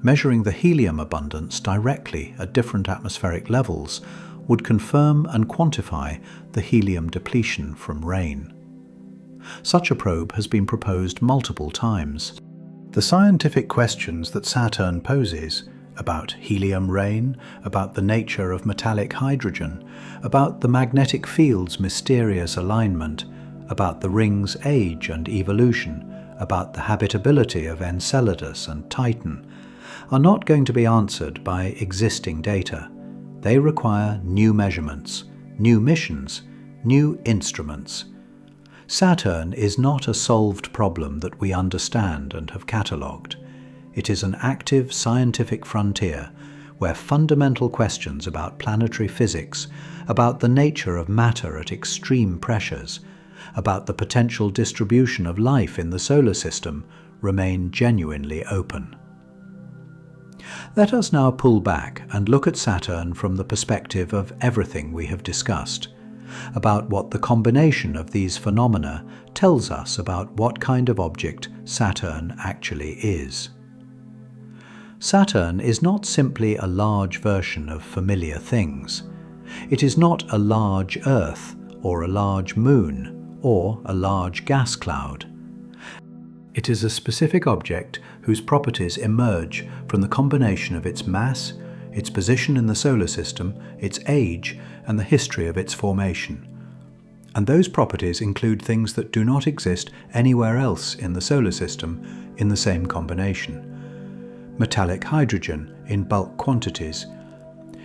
Measuring the helium abundance directly at different atmospheric levels would confirm and quantify the helium depletion from rain. Such a probe has been proposed multiple times. The scientific questions that Saturn poses about helium rain, about the nature of metallic hydrogen, about the magnetic field's mysterious alignment, about the ring's age and evolution, about the habitability of Enceladus and Titan, are not going to be answered by existing data. They require new measurements, new missions, new instruments. Saturn is not a solved problem that we understand and have catalogued. It is an active scientific frontier where fundamental questions about planetary physics, about the nature of matter at extreme pressures, about the potential distribution of life in the solar system remain genuinely open. Let us now pull back and look at Saturn from the perspective of everything we have discussed, about what the combination of these phenomena tells us about what kind of object Saturn actually is. Saturn is not simply a large version of familiar things. It is not a large Earth, or a large moon, or a large gas cloud. It is a specific object whose properties emerge from the combination of its mass, its position in the solar system, its age, and the history of its formation. And those properties include things that do not exist anywhere else in the solar system in the same combination. Metallic hydrogen in bulk quantities,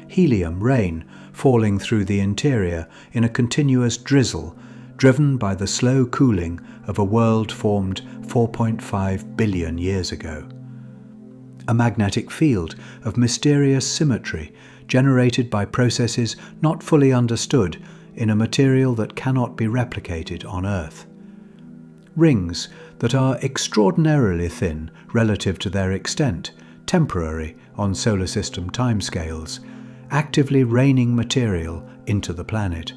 helium rain falling through the interior in a continuous drizzle driven by the slow cooling of a world formed 4.5 billion years ago. A magnetic field of mysterious symmetry generated by processes not fully understood in a material that cannot be replicated on Earth. Rings that are extraordinarily thin relative to their extent, temporary on solar system timescales, actively raining material into the planet.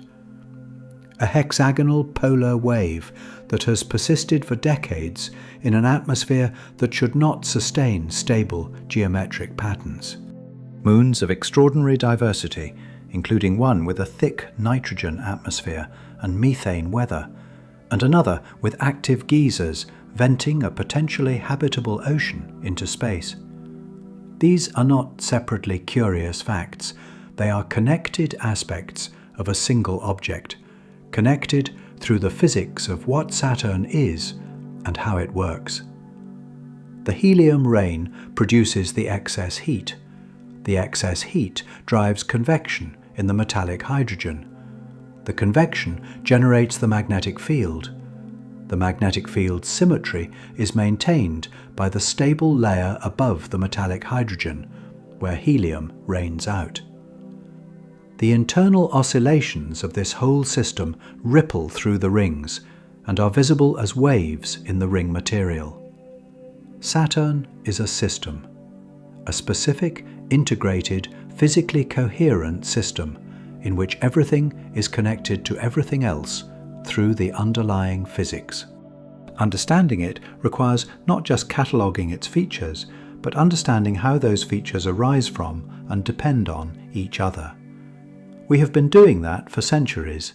A hexagonal polar wave that has persisted for decades in an atmosphere that should not sustain stable geometric patterns. Moons of extraordinary diversity, including one with a thick nitrogen atmosphere and methane weather, and another with active geysers venting a potentially habitable ocean into space. These are not separately curious facts. They are connected aspects of a single object, connected through the physics of what Saturn is and how it works. The helium rain produces the excess heat. The excess heat drives convection in the metallic hydrogen. The convection generates the magnetic field. The magnetic field's symmetry is maintained by the stable layer above the metallic hydrogen, where helium rains out. The internal oscillations of this whole system ripple through the rings and are visible as waves in the ring material. Saturn is a system, a specific, integrated, physically coherent system in which everything is connected to everything else through the underlying physics. Understanding it requires not just cataloguing its features, but understanding how those features arise from and depend on each other. We have been doing that for centuries,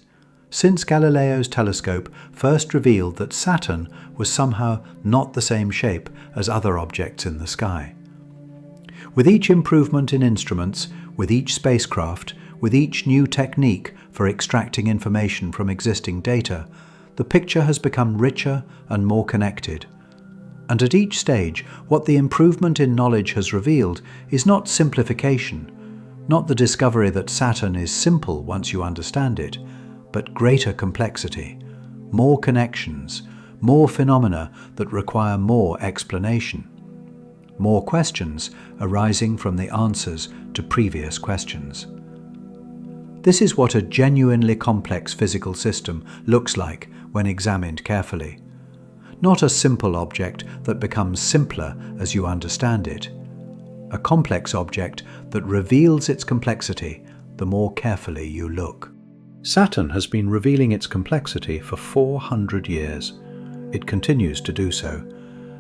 since Galileo's telescope first revealed that Saturn was somehow not the same shape as other objects in the sky. With each improvement in instruments, with each spacecraft, with each new technique for extracting information from existing data, the picture has become richer and more connected. And at each stage, what the improvement in knowledge has revealed is not simplification, not the discovery that Saturn is simple once you understand it, but greater complexity, more connections, more phenomena that require more explanation, more questions arising from the answers to previous questions. This is what a genuinely complex physical system looks like when examined carefully. Not a simple object that becomes simpler as you understand it. A complex object that reveals its complexity the more carefully you look. Saturn has been revealing its complexity for 400 years. It continues to do so,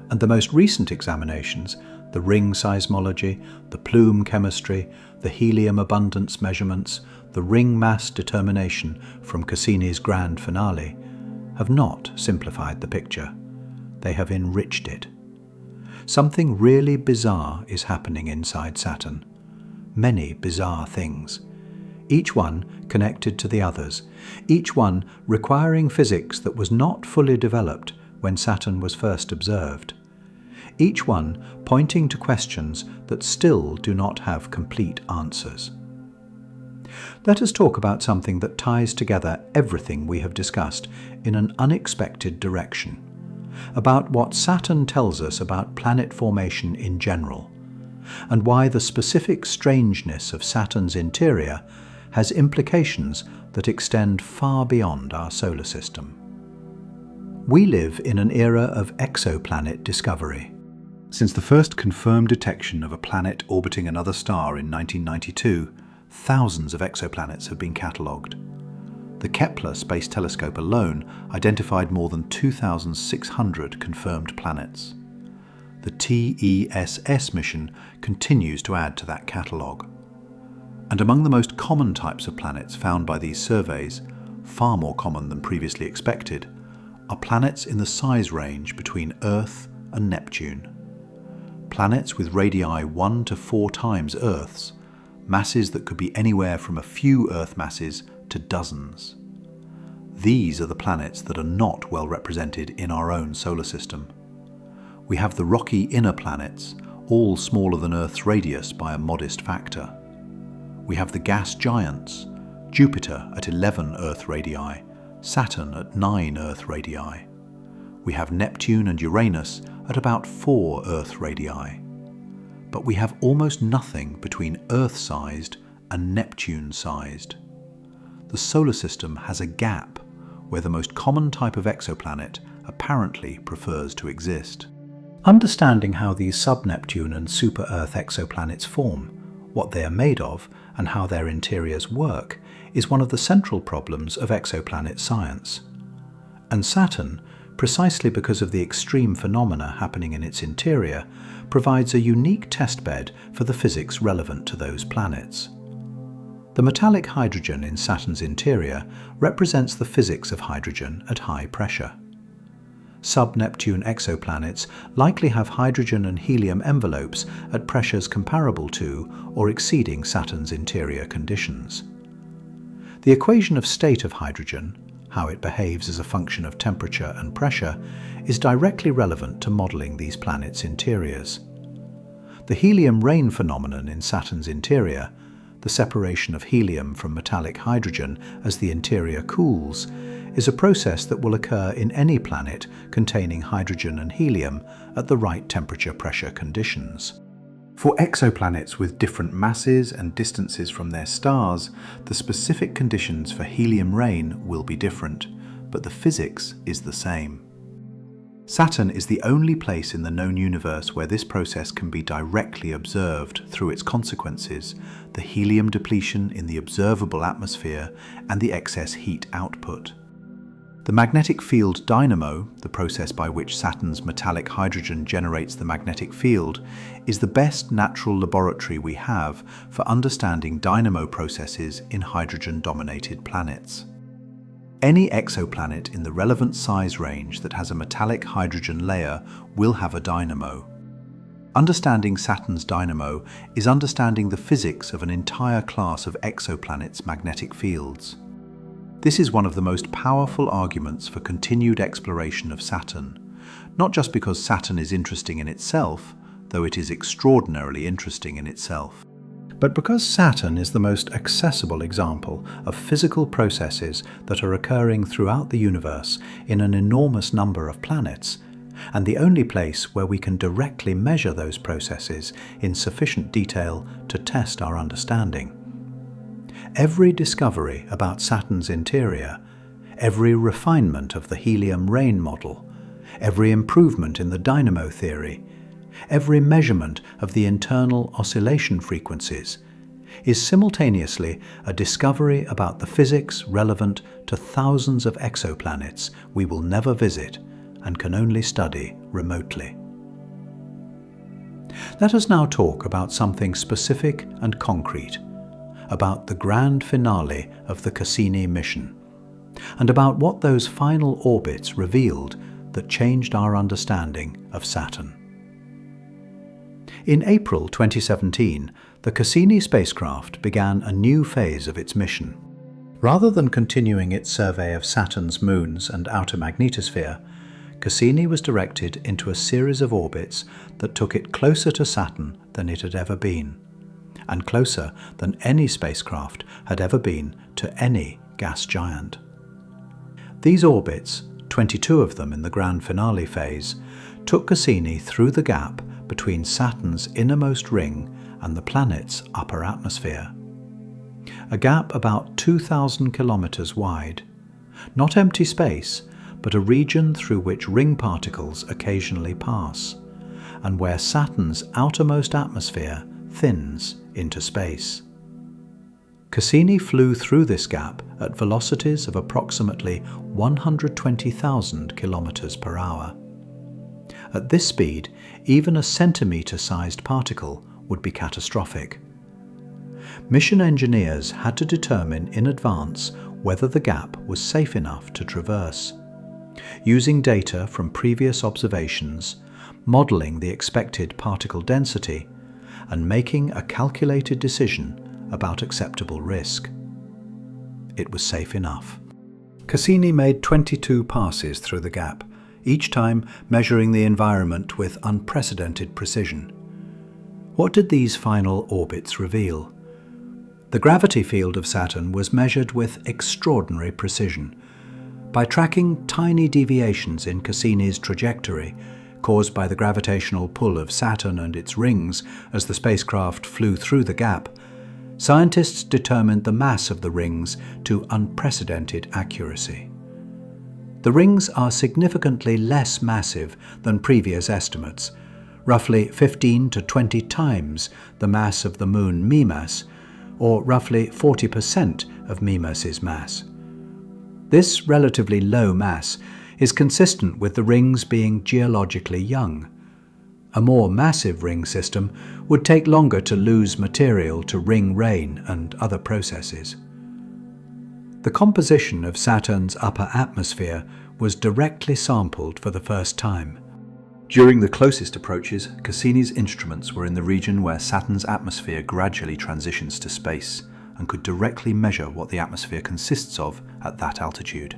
and the most recent examinations, the ring seismology, the plume chemistry, the helium abundance measurements, the ring mass determination from Cassini's grand finale, have not simplified the picture. They have enriched it. Something really bizarre is happening inside Saturn. Many bizarre things. Each one connected to the others, each one requiring physics that was not fully developed when Saturn was first observed. Each one pointing to questions that still do not have complete answers. Let us talk about something that ties together everything we have discussed in an unexpected direction. about what Saturn tells us about planet formation in general, and why the specific strangeness of Saturn's interior has implications that extend far beyond our solar system. We live in an era of exoplanet discovery. Since the first confirmed detection of a planet orbiting another star in 1992, thousands of exoplanets have been catalogued. The Kepler Space Telescope alone identified more than 2,600 confirmed planets. The TESS mission continues to add to that catalogue. And among the most common types of planets found by these surveys, far more common than previously expected, are planets in the size range between Earth and Neptune. Planets with radii 1 to 4 times Earth's, masses that could be anywhere from a few Earth masses to dozens. These are the planets that are not well represented in our own solar system. We have the rocky inner planets, all smaller than Earth's radius by a modest factor. We have the gas giants, Jupiter at 11 Earth radii, Saturn at 9 Earth radii. We have Neptune and Uranus at about 4 Earth radii. But we have almost nothing between Earth-sized and Neptune-sized. The solar system has a gap where the most common type of exoplanet apparently prefers to exist. Understanding how these sub-Neptune and super-Earth exoplanets form, what they are made of, and how their interiors work is one of the central problems of exoplanet science. And Saturn, precisely because of the extreme phenomena happening in its interior, provides a unique testbed for the physics relevant to those planets. The metallic hydrogen in Saturn's interior represents the physics of hydrogen at high pressure. Sub-Neptune exoplanets likely have hydrogen and helium envelopes at pressures comparable to or exceeding Saturn's interior conditions. The equation of state of hydrogen, how it behaves as a function of temperature and pressure, is directly relevant to modelling these planets' interiors. The helium rain phenomenon in Saturn's interior, the separation of helium from metallic hydrogen as the interior cools, is a process that will occur in any planet containing hydrogen and helium at the right temperature-pressure conditions. For exoplanets with different masses and distances from their stars, the specific conditions for helium rain will be different, but the physics is the same. Saturn is the only place in the known universe where this process can be directly observed through its consequences, the helium depletion in the observable atmosphere and the excess heat output. The magnetic field dynamo, the process by which Saturn's metallic hydrogen generates the magnetic field, is the best natural laboratory we have for understanding dynamo processes in hydrogen-dominated planets. Any exoplanet in the relevant size range that has a metallic hydrogen layer will have a dynamo. Understanding Saturn's dynamo is understanding the physics of an entire class of exoplanets' magnetic fields. This is one of the most powerful arguments for continued exploration of Saturn, not just because Saturn is interesting in itself, though it is extraordinarily interesting in itself, but because Saturn is the most accessible example of physical processes that are occurring throughout the universe in an enormous number of planets, and the only place where we can directly measure those processes in sufficient detail to test our understanding. Every discovery about Saturn's interior, every refinement of the helium rain model, every improvement in the dynamo theory, every measurement of the internal oscillation frequencies, is simultaneously a discovery about the physics relevant to thousands of exoplanets we will never visit and can only study remotely. Let us now talk about something specific and concrete, about the grand finale of the Cassini mission, and about what those final orbits revealed that changed our understanding of Saturn. In April 2017, the Cassini spacecraft began a new phase of its mission. Rather than continuing its survey of Saturn's moons and outer magnetosphere, Cassini was directed into a series of orbits that took it closer to Saturn than it had ever been, and closer than any spacecraft had ever been to any gas giant. These orbits, 22 of them in the grand finale phase, took Cassini through the gap between Saturn's innermost ring and the planet's upper atmosphere. A gap about 2,000 kilometers wide. Not empty space, but a region through which ring particles occasionally pass, and where Saturn's outermost atmosphere thins into space. Cassini flew through this gap at velocities of approximately 120,000 kilometers per hour. At this speed, even a centimeter-sized particle would be catastrophic. Mission engineers had to determine in advance whether the gap was safe enough to traverse. Using data from previous observations, modelling the expected particle density, and making a calculated decision about acceptable risk. It was safe enough. Cassini made 22 passes through the gap, each time measuring the environment with unprecedented precision. What did these final orbits reveal? The gravity field of Saturn was measured with extraordinary precision. By tracking tiny deviations in Cassini's trajectory, caused by the gravitational pull of Saturn and its rings as the spacecraft flew through the gap, scientists determined the mass of the rings to unprecedented accuracy. The rings are significantly less massive than previous estimates, roughly 15 to 20 times the mass of the Moon Mimas, or roughly 40% of Mimas's mass. This relatively low mass is consistent with the rings being geologically young. A more massive ring system would take longer to lose material to ring rain and other processes. The composition of Saturn's upper atmosphere was directly sampled for the first time. During the closest approaches, Cassini's instruments were in the region where Saturn's atmosphere gradually transitions to space and could directly measure what the atmosphere consists of at that altitude.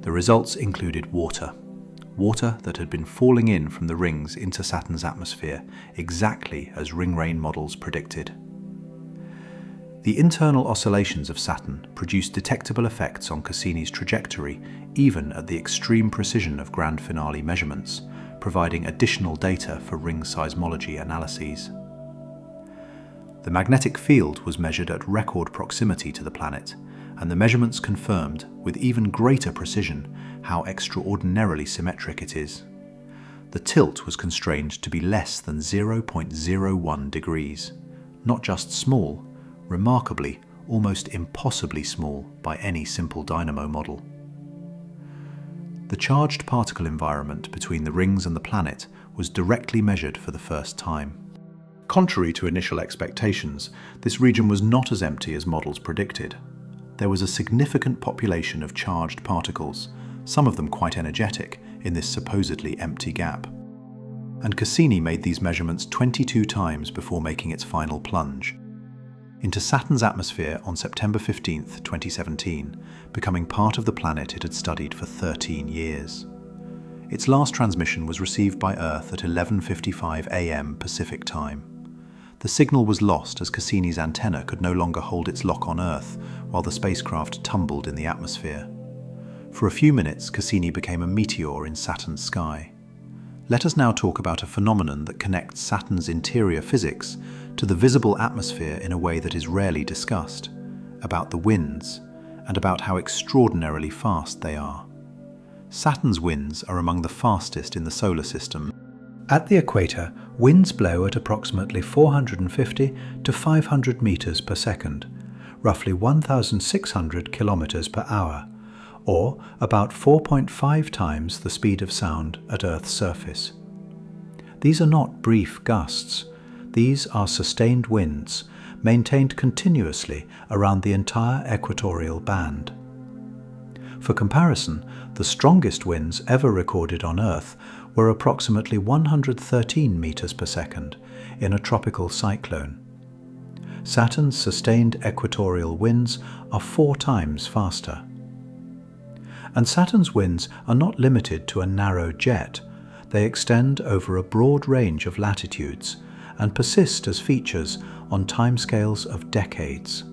The results included water that had been falling in from the rings into Saturn's atmosphere, exactly as ring rain models predicted. The internal oscillations of Saturn produced detectable effects on Cassini's trajectory, even at the extreme precision of grand finale measurements, providing additional data for ring seismology analyses. The magnetic field was measured at record proximity to the planet, and the measurements confirmed, with even greater precision, how extraordinarily symmetric it is. The tilt was constrained to be less than 0.01 degrees, not just small, remarkably, almost impossibly small by any simple dynamo model. The charged particle environment between the rings and the planet was directly measured for the first time. Contrary to initial expectations, this region was not as empty as models predicted. There was a significant population of charged particles, some of them quite energetic, in this supposedly empty gap. And Cassini made these measurements 22 times before making its final plunge into Saturn's atmosphere on September 15, 2017, becoming part of the planet it had studied for 13 years. Its last transmission was received by Earth at 11:55 a.m. Pacific time. The signal was lost as Cassini's antenna could no longer hold its lock on Earth while the spacecraft tumbled in the atmosphere. For a few minutes, Cassini became a meteor in Saturn's sky. Let us now talk about a phenomenon that connects Saturn's interior physics to the visible atmosphere in a way that is rarely discussed, about the winds, and about how extraordinarily fast they are. Saturn's winds are among the fastest in the solar system. At the equator, winds blow at approximately 450 to 500 meters per second, roughly 1,600 kilometers per hour, or about 4.5 times the speed of sound at Earth's surface. These are not brief gusts. These are sustained winds, maintained continuously around the entire equatorial band. For comparison, the strongest winds ever recorded on Earth were approximately 113 meters per second in a tropical cyclone. Saturn's sustained equatorial winds are 4 times faster. And Saturn's winds are not limited to a narrow jet. They extend over a broad range of latitudes and persist as features on timescales of decades.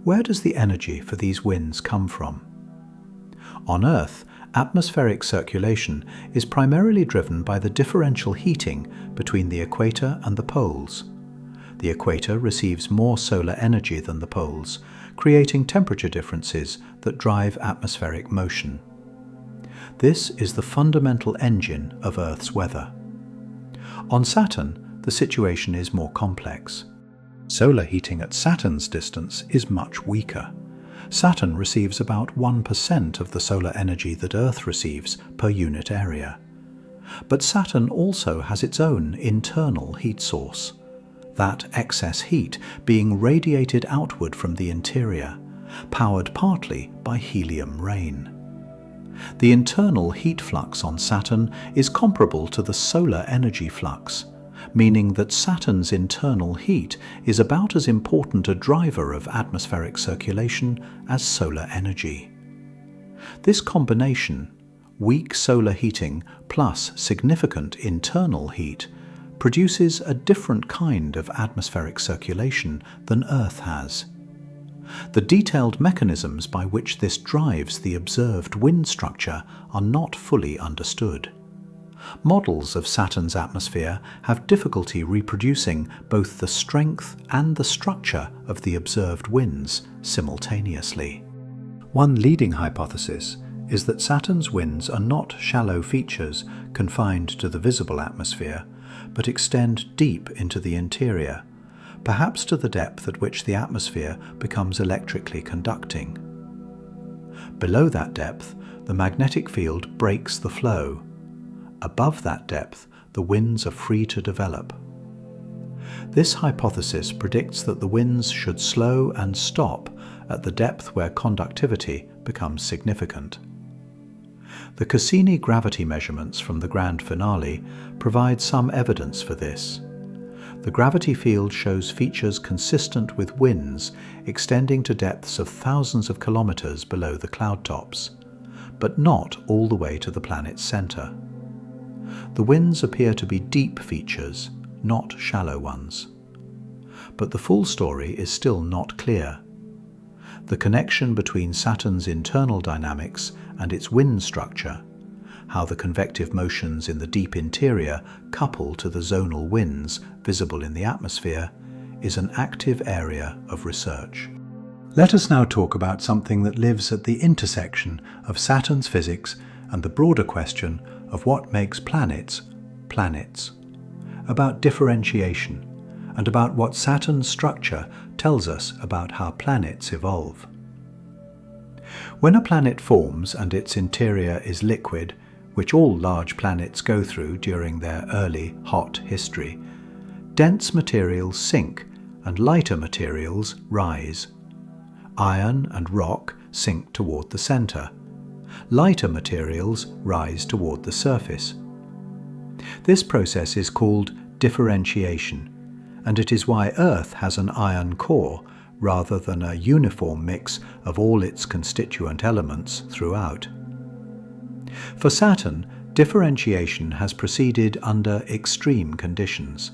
Where does the energy for these winds come from? On Earth, atmospheric circulation is primarily driven by the differential heating between the equator and the poles. The equator receives more solar energy than the poles, creating temperature differences that drive atmospheric motion. This is the fundamental engine of Earth's weather. On Saturn, the situation is more complex. Solar heating at Saturn's distance is much weaker. Saturn receives about 1% of the solar energy that Earth receives per unit area. But Saturn also has its own internal heat source, that excess heat being radiated outward from the interior, powered partly by helium rain. The internal heat flux on Saturn is comparable to the solar energy flux, meaning that Saturn's internal heat is about as important a driver of atmospheric circulation as solar energy. This combination, weak solar heating plus significant internal heat, produces a different kind of atmospheric circulation than Earth has. The detailed mechanisms by which this drives the observed wind structure are not fully understood. Models of Saturn's atmosphere have difficulty reproducing both the strength and the structure of the observed winds simultaneously. One leading hypothesis is that Saturn's winds are not shallow features confined to the visible atmosphere, but extend deep into the interior, perhaps to the depth at which the atmosphere becomes electrically conducting. Below that depth, the magnetic field breaks the flow. Above that depth, the winds are free to develop. This hypothesis predicts that the winds should slow and stop at the depth where conductivity becomes significant. The Cassini gravity measurements from the grand finale provide some evidence for this. The gravity field shows features consistent with winds extending to depths of thousands of kilometers below the cloud tops, but not all the way to the planet's center. The winds appear to be deep features, not shallow ones. But the full story is still not clear. The connection between Saturn's internal dynamics and its wind structure, how the convective motions in the deep interior couple to the zonal winds visible in the atmosphere, is an active area of research. Let us now talk about something that lives at the intersection of Saturn's physics and the broader question of what makes planets planets, about differentiation, and about what Saturn's structure tells us about how planets evolve. When a planet forms and its interior is liquid, which all large planets go through during their early hot history, dense materials sink and lighter materials rise. Iron and rock sink toward the center. Lighter materials rise toward the surface. This process is called differentiation, and it is why Earth has an iron core rather than a uniform mix of all its constituent elements throughout. For Saturn, differentiation has proceeded under extreme conditions.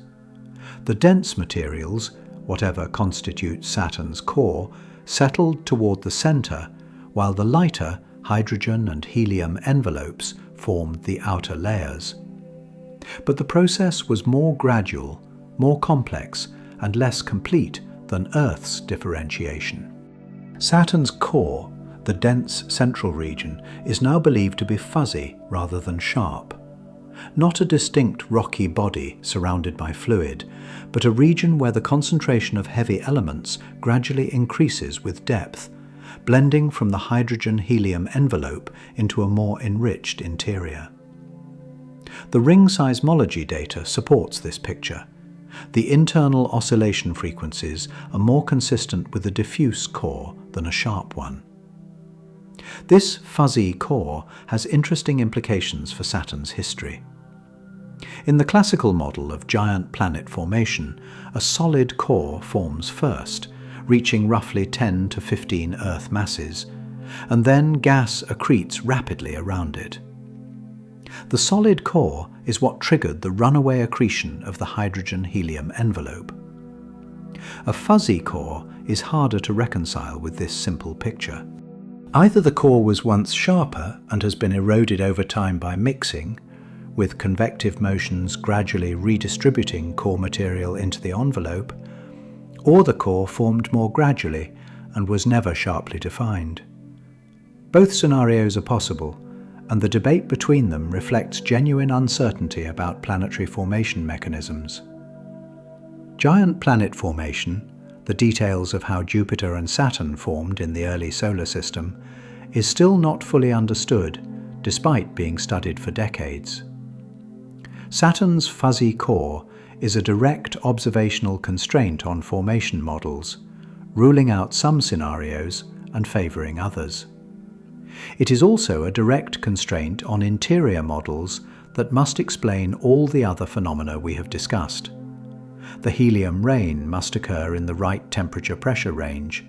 The dense materials, whatever constitutes Saturn's core, settled toward the center, while the lighter hydrogen and helium envelopes formed the outer layers. But the process was more gradual, more complex, and less complete than Earth's differentiation. Saturn's core, the dense central region, is now believed to be fuzzy rather than sharp. Not a distinct rocky body surrounded by fluid, but a region where the concentration of heavy elements gradually increases with depth, blending from the hydrogen-helium envelope into a more enriched interior. The ring seismology data supports this picture. The internal oscillation frequencies are more consistent with a diffuse core than a sharp one. This fuzzy core has interesting implications for Saturn's history. In the classical model of giant planet formation, a solid core forms first, reaching roughly 10 to 15 Earth masses, and then gas accretes rapidly around it. The solid core is what triggered the runaway accretion of the hydrogen-helium envelope. A fuzzy core is harder to reconcile with this simple picture. Either the core was once sharper and has been eroded over time by mixing, with convective motions gradually redistributing core material into the envelope, or the core formed more gradually and was never sharply defined. Both scenarios are possible, and the debate between them reflects genuine uncertainty about planetary formation mechanisms. Giant planet formation, the details of how Jupiter and Saturn formed in the early solar system, is still not fully understood, despite being studied for decades. Saturn's fuzzy core is a direct observational constraint on formation models, ruling out some scenarios and favouring others. It is also a direct constraint on interior models that must explain all the other phenomena we have discussed. The helium rain must occur in the right temperature-pressure range.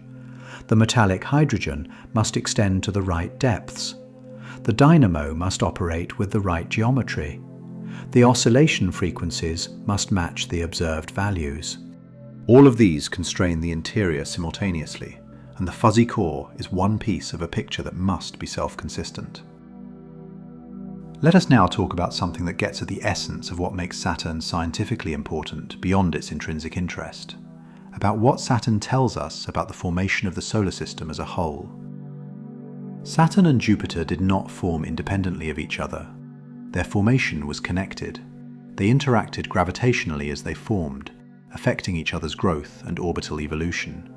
The metallic hydrogen must extend to the right depths. The dynamo must operate with the right geometry. The oscillation frequencies must match the observed values. All of these constrain the interior simultaneously, and the fuzzy core is one piece of a picture that must be self-consistent. Let us now talk about something that gets at the essence of what makes Saturn scientifically important beyond its intrinsic interest, about what Saturn tells us about the formation of the solar system as a whole. Saturn and Jupiter did not form independently of each other. Their formation was connected. They interacted gravitationally as they formed, affecting each other's growth and orbital evolution.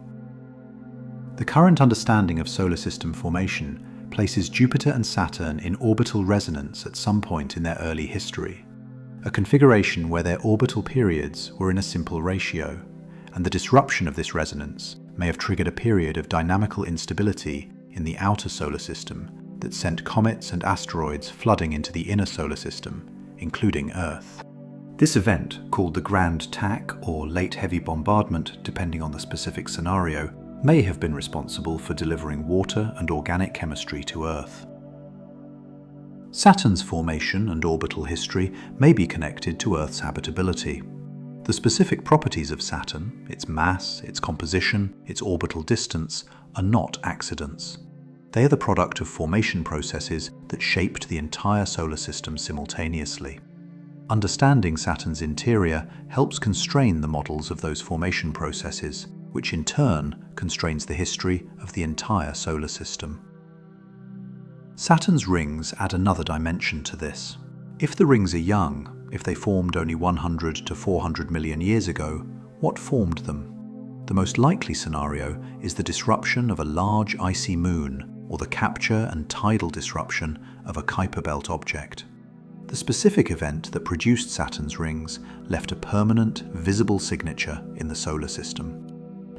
The current understanding of solar system formation places Jupiter and Saturn in orbital resonance at some point in their early history, a configuration where their orbital periods were in a simple ratio, and the disruption of this resonance may have triggered a period of dynamical instability in the outer solar system that sent comets and asteroids flooding into the inner solar system, including Earth. This event, called the Grand Tack or Late Heavy Bombardment depending on the specific scenario, may have been responsible for delivering water and organic chemistry to Earth. Saturn's formation and orbital history may be connected to Earth's habitability. The specific properties of Saturn, its mass, its composition, its orbital distance, are not accidents. They are the product of formation processes that shaped the entire solar system simultaneously. Understanding Saturn's interior helps constrain the models of those formation processes, which in turn constrains the history of the entire solar system. Saturn's rings add another dimension to this. If the rings are young, if they formed only 100 to 400 million years ago, what formed them? The most likely scenario is the disruption of a large icy moon, or the capture and tidal disruption of a Kuiper belt object. The specific event that produced Saturn's rings left a permanent, visible signature in the solar system.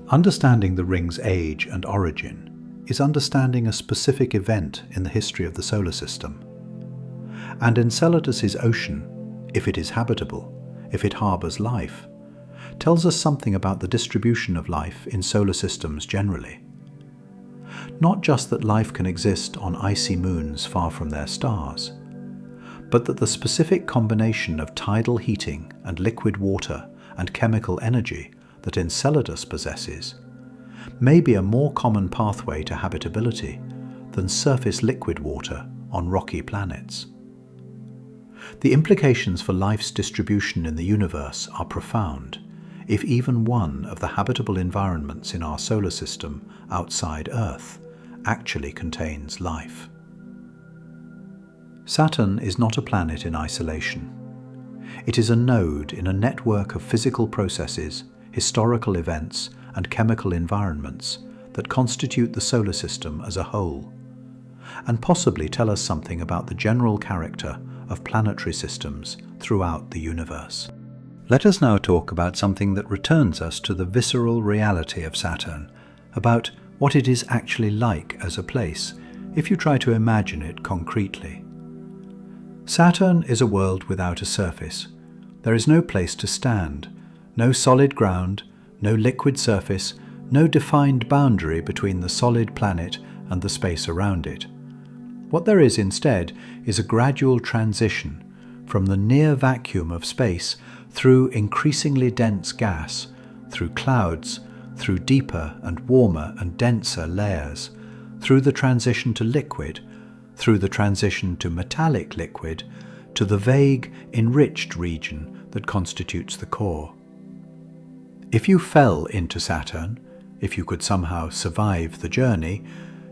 Understanding the ring's age and origin is understanding a specific event in the history of the solar system. And Enceladus's ocean, if it is habitable, if it harbours life, tells us something about the distribution of life in solar systems generally. Not just that life can exist on icy moons far from their stars, but that the specific combination of tidal heating and liquid water and chemical energy that Enceladus possesses may be a more common pathway to habitability than surface liquid water on rocky planets. The implications for life's distribution in the universe are profound, if even one of the habitable environments in our solar system outside Earth actually contains life. Saturn is not a planet in isolation. It is a node in a network of physical processes, historical events, and chemical environments that constitute the solar system as a whole, and possibly tell us something about the general character of planetary systems throughout the universe. Let us now talk about something that returns us to the visceral reality of Saturn, about what it is actually like as a place, if you try to imagine it concretely. Saturn is a world without a surface. There is no place to stand, no solid ground, no liquid surface, no defined boundary between the solid planet and the space around it. What there is instead is a gradual transition from the near vacuum of space through increasingly dense gas, through clouds, through deeper and warmer and denser layers, through the transition to liquid, through the transition to metallic liquid, to the vague, enriched region that constitutes the core. If you fell into Saturn, if you could somehow survive the journey,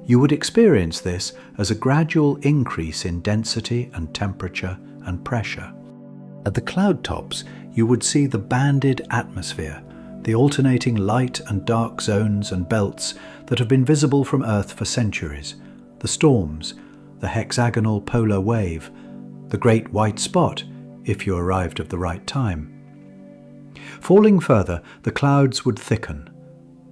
you would experience this as a gradual increase in density and temperature and pressure. At the cloud tops, you would see the banded atmosphere, the alternating light and dark zones and belts that have been visible from Earth for centuries, the storms, the hexagonal polar wave, the great white spot, if you arrived at the right time. Falling further, the clouds would thicken.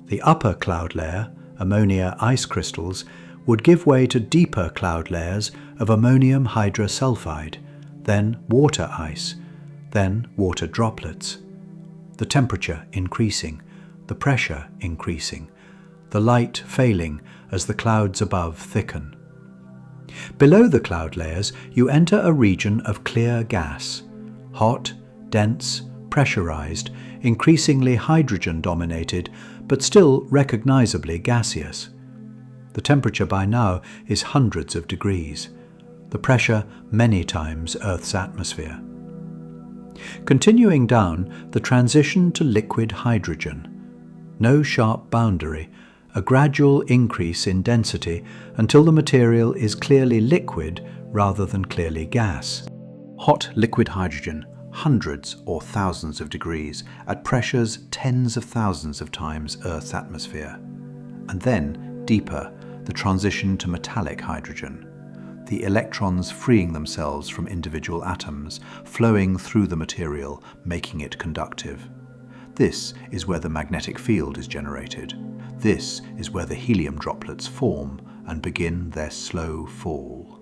The upper cloud layer, ammonia ice crystals, would give way to deeper cloud layers of ammonium hydrosulfide, then water ice, then water droplets. The temperature increasing, the pressure increasing, the light failing as the clouds above thicken. Below the cloud layers, you enter a region of clear gas, hot, dense, pressurized, increasingly hydrogen-dominated, but still recognizably gaseous. The temperature by now is hundreds of degrees, the pressure many times Earth's atmosphere. Continuing down, the transition to liquid hydrogen. No sharp boundary, a gradual increase in density until the material is clearly liquid rather than clearly gas. Hot liquid hydrogen, hundreds or thousands of degrees, at pressures tens of thousands of times Earth's atmosphere. And then, deeper, the transition to metallic hydrogen. The electrons freeing themselves from individual atoms, flowing through the material, making it conductive. This is where the magnetic field is generated. This is where the helium droplets form and begin their slow fall.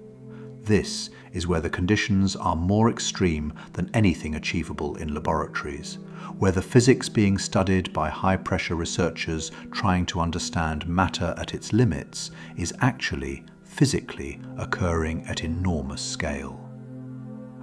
This is where the conditions are more extreme than anything achievable in laboratories, where the physics being studied by high-pressure researchers trying to understand matter at its limits is actually physically occurring at enormous scale.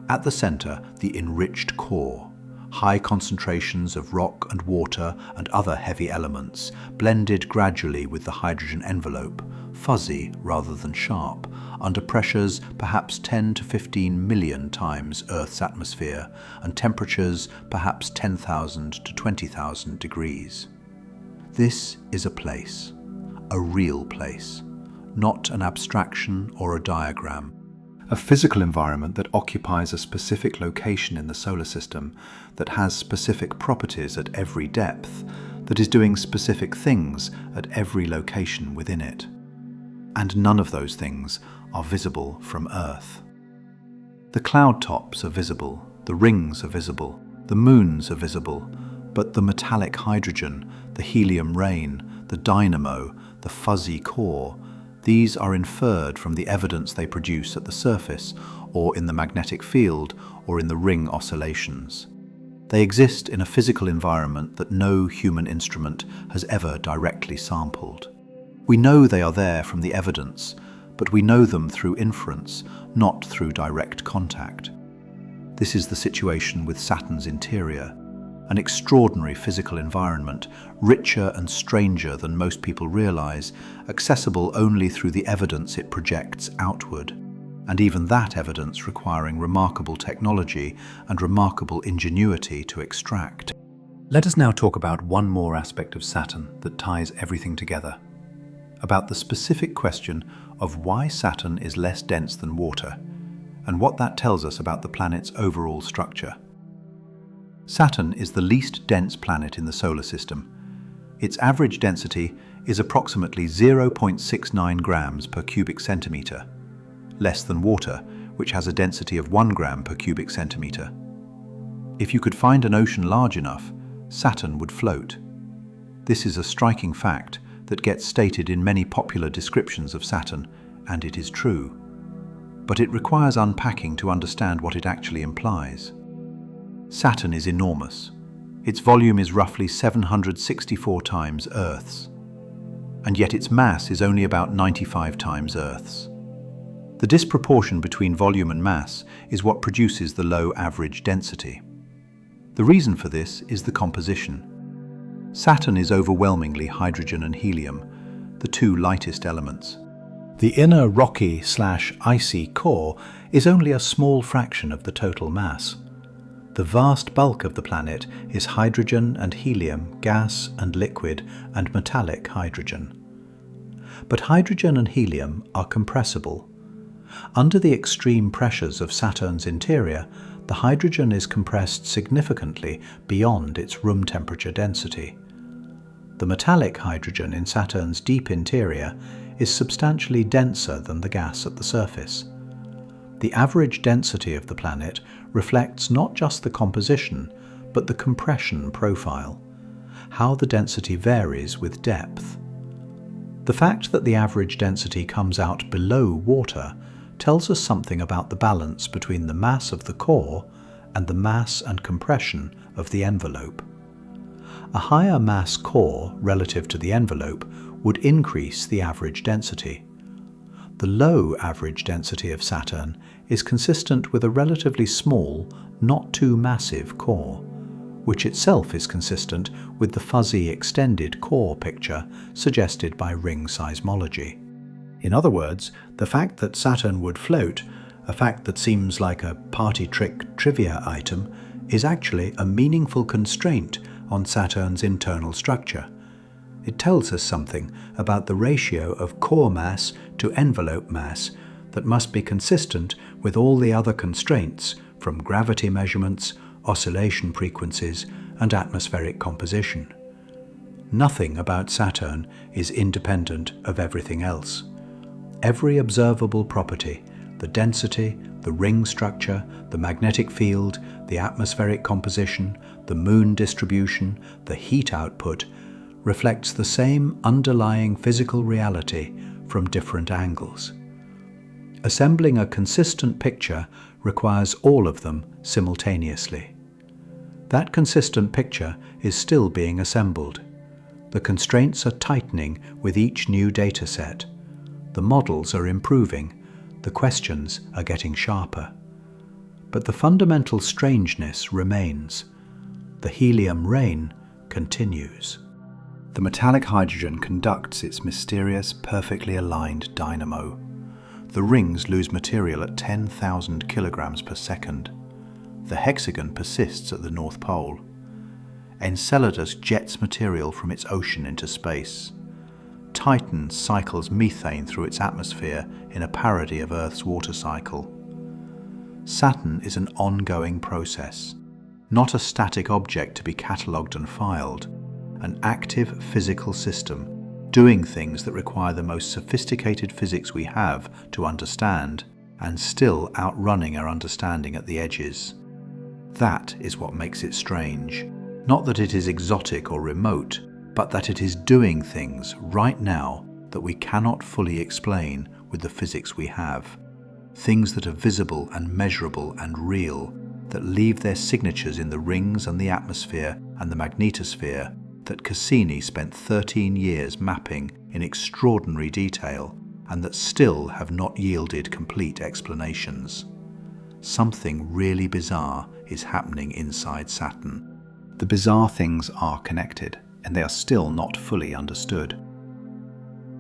At the center, the enriched core, high concentrations of rock and water and other heavy elements, blended gradually with the hydrogen envelope, fuzzy rather than sharp, under pressures perhaps 10 to 15 million times Earth's atmosphere and temperatures perhaps 10,000 to 20,000 degrees. This is a place, a real place, not an abstraction or a diagram. A physical environment that occupies a specific location in the solar system, that has specific properties at every depth, that is doing specific things at every location within it. And none of those things are visible from Earth. The cloud tops are visible, the rings are visible, the moons are visible, but the metallic hydrogen, the helium rain, the dynamo, the fuzzy core, these are inferred from the evidence they produce at the surface, or in the magnetic field, or in the ring oscillations. They exist in a physical environment that no human instrument has ever directly sampled. We know they are there from the evidence, but we know them through inference, not through direct contact. This is the situation with Saturn's interior, an extraordinary physical environment, richer and stranger than most people realize, accessible only through the evidence it projects outward, and even that evidence requiring remarkable technology and remarkable ingenuity to extract. Let us now talk about one more aspect of Saturn that ties everything together, about the specific question of why Saturn is less dense than water, and what that tells us about the planet's overall structure. Saturn is the least dense planet in the solar system. Its average density is approximately 0.69 grams per cubic centimetre, less than water, which has a density of 1 gram per cubic centimetre. If you could find an ocean large enough, Saturn would float. This is a striking fact that gets stated in many popular descriptions of Saturn, and it is true. But it requires unpacking to understand what it actually implies. Saturn is enormous. Its volume is roughly 764 times Earth's, and yet its mass is only about 95 times Earth's. The disproportion between volume and mass is what produces the low average density. The reason for this is the composition. Saturn is overwhelmingly hydrogen and helium, the two lightest elements. The inner rocky/icy core is only a small fraction of the total mass. The vast bulk of the planet is hydrogen and helium, gas and liquid, and metallic hydrogen. But hydrogen and helium are compressible. Under the extreme pressures of Saturn's interior, the hydrogen is compressed significantly beyond its room temperature density. The metallic hydrogen in Saturn's deep interior is substantially denser than the gas at the surface. The average density of the planet reflects not just the composition, but the compression profile, how the density varies with depth. The fact that the average density comes out below water tells us something about the balance between the mass of the core and the mass and compression of the envelope. A higher mass core relative to the envelope would increase the average density. The low average density of Saturn is consistent with a relatively small, not too massive core, which itself is consistent with the fuzzy extended core picture suggested by ring seismology. In other words, the fact that Saturn would float, a fact that seems like a party trick trivia item, is actually a meaningful constraint on Saturn's internal structure. It tells us something about the ratio of core mass to envelope mass that must be consistent with all the other constraints from gravity measurements, oscillation frequencies, and atmospheric composition. Nothing about Saturn is independent of everything else. Every observable property, the density, the ring structure, the magnetic field, the atmospheric composition, the moon distribution, the heat output, reflects the same underlying physical reality from different angles. Assembling a consistent picture requires all of them simultaneously. That consistent picture is still being assembled. The constraints are tightening with each new data set. The models are improving. The questions are getting sharper. But the fundamental strangeness remains. The helium rain continues. The metallic hydrogen conducts its mysterious, perfectly aligned dynamo. The rings lose material at 10,000 kilograms per second. The hexagon persists at the North Pole. Enceladus jets material from its ocean into space. Titan cycles methane through its atmosphere in a parody of Earth's water cycle. Saturn is an ongoing process, not a static object to be catalogued and filed, an active physical system, doing things that require the most sophisticated physics we have to understand, and still outrunning our understanding at the edges. That is what makes it strange. Not that it is exotic or remote, but that it is doing things right now that we cannot fully explain with the physics we have. Things that are visible and measurable and real, that leave their signatures in the rings and the atmosphere and the magnetosphere that Cassini spent 13 years mapping in extraordinary detail, and that still have not yielded complete explanations. Something really bizarre is happening inside Saturn. The bizarre things are connected, and they are still not fully understood.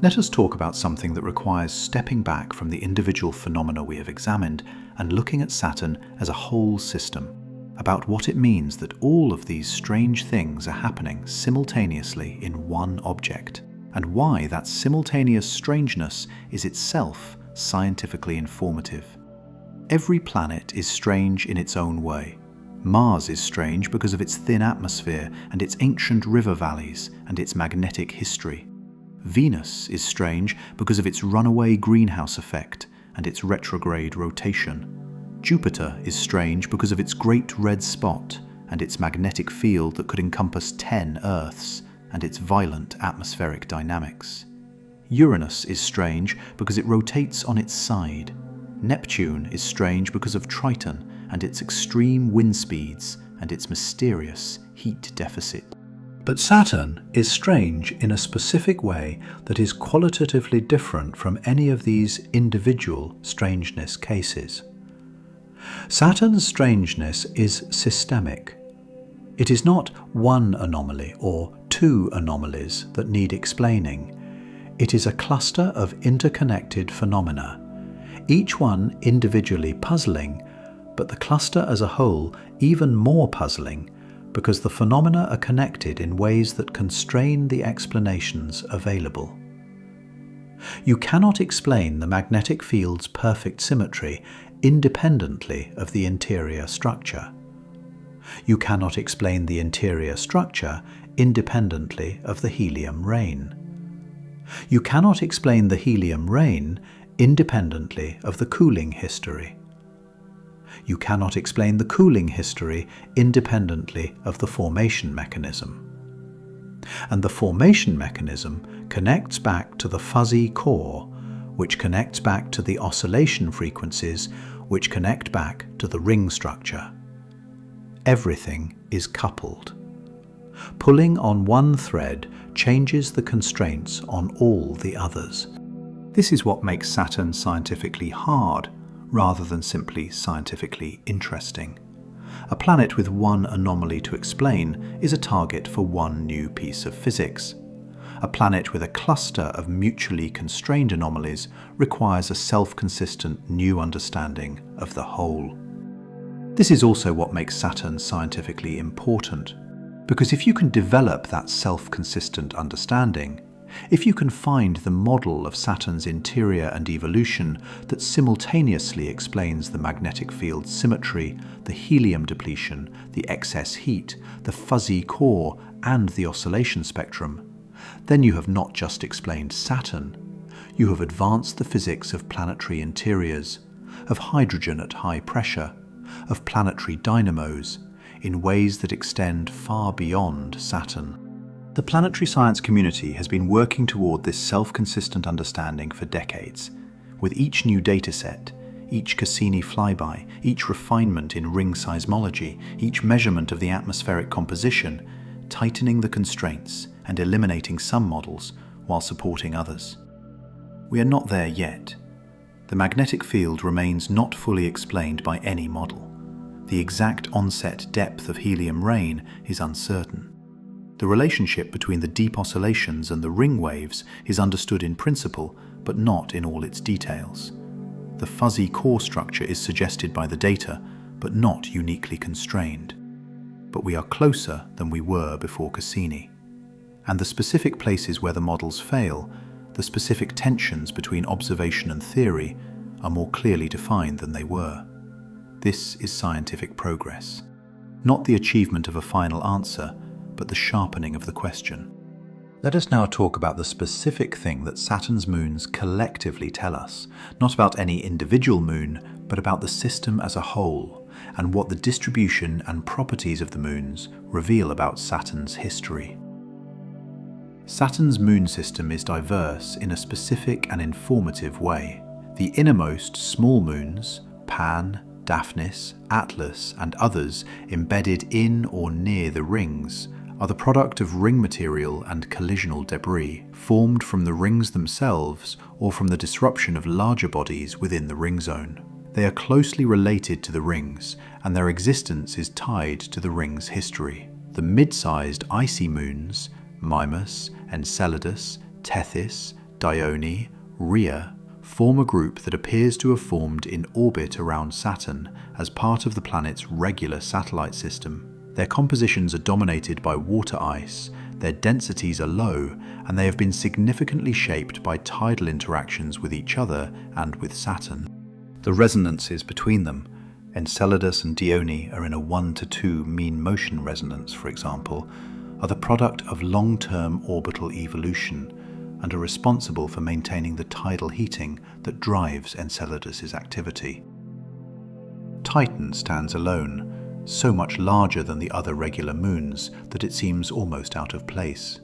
Let us talk about something that requires stepping back from the individual phenomena we have examined and looking at Saturn as a whole system, about what it means that all of these strange things are happening simultaneously in one object, and why that simultaneous strangeness is itself scientifically informative. Every planet is strange in its own way. Mars is strange because of its thin atmosphere and its ancient river valleys and its magnetic history. Venus is strange because of its runaway greenhouse effect and its retrograde rotation. Jupiter is strange because of its great red spot and its magnetic field that could encompass 10 Earths and its violent atmospheric dynamics. Uranus is strange because it rotates on its side. Neptune is strange because of Triton and its extreme wind speeds and its mysterious heat deficit. But Saturn is strange in a specific way that is qualitatively different from any of these individual strangeness cases. Saturn's strangeness is systemic. It is not one anomaly or two anomalies that need explaining. It is a cluster of interconnected phenomena, each one individually puzzling, but the cluster as a whole even more puzzling because the phenomena are connected in ways that constrain the explanations available. You cannot explain the magnetic field's perfect symmetry independently of the interior structure. You cannot explain the interior structure independently of the helium rain. You cannot explain the helium rain independently of the cooling history. You cannot explain the cooling history independently of the formation mechanism. And the formation mechanism connects back to the fuzzy core, which connects back to the oscillation frequencies, which connect back to the ring structure. Everything is coupled. Pulling on one thread changes the constraints on all the others. This is what makes Saturn scientifically hard, rather than simply scientifically interesting. A planet with one anomaly to explain is a target for one new piece of physics. A planet with a cluster of mutually constrained anomalies requires a self-consistent new understanding of the whole. This is also what makes Saturn scientifically important, because if you can develop that self-consistent understanding, if you can find the model of Saturn's interior and evolution that simultaneously explains the magnetic field's symmetry, the helium depletion, the excess heat, the fuzzy core, and the oscillation spectrum, then you have not just explained Saturn, you have advanced the physics of planetary interiors, of hydrogen at high pressure, of planetary dynamos, in ways that extend far beyond Saturn. The planetary science community has been working toward this self-consistent understanding for decades, with each new dataset, each Cassini flyby, each refinement in ring seismology, each measurement of the atmospheric composition, tightening the constraints and eliminating some models while supporting others. We are not there yet. The magnetic field remains not fully explained by any model. The exact onset depth of helium rain is uncertain. The relationship between the deep oscillations and the ring waves is understood in principle, but not in all its details. The fuzzy core structure is suggested by the data, but not uniquely constrained. But we are closer than we were before Cassini. And the specific places where the models fail, the specific tensions between observation and theory, are more clearly defined than they were. This is scientific progress. Not the achievement of a final answer, but the sharpening of the question. Let us now talk about the specific thing that Saturn's moons collectively tell us, not about any individual moon, but about the system as a whole, and what the distribution and properties of the moons reveal about Saturn's history. Saturn's moon system is diverse in a specific and informative way. The innermost small moons, Pan, Daphnis, Atlas, and others embedded in or near the rings, are the product of ring material and collisional debris formed from the rings themselves or from the disruption of larger bodies within the ring zone. They are closely related to the rings, and their existence is tied to the rings' history. The mid-sized icy moons, Mimas, Enceladus, Tethys, Dione, Rhea, form a group that appears to have formed in orbit around Saturn as part of the planet's regular satellite system. Their compositions are dominated by water ice, their densities are low, and they have been significantly shaped by tidal interactions with each other and with Saturn. The resonances between them, Enceladus and Dione are in a 1:2 mean motion resonance, for example, are the product of long-term orbital evolution and are responsible for maintaining the tidal heating that drives Enceladus's activity. Titan stands alone, so much larger than the other regular moons that it seems almost out of place.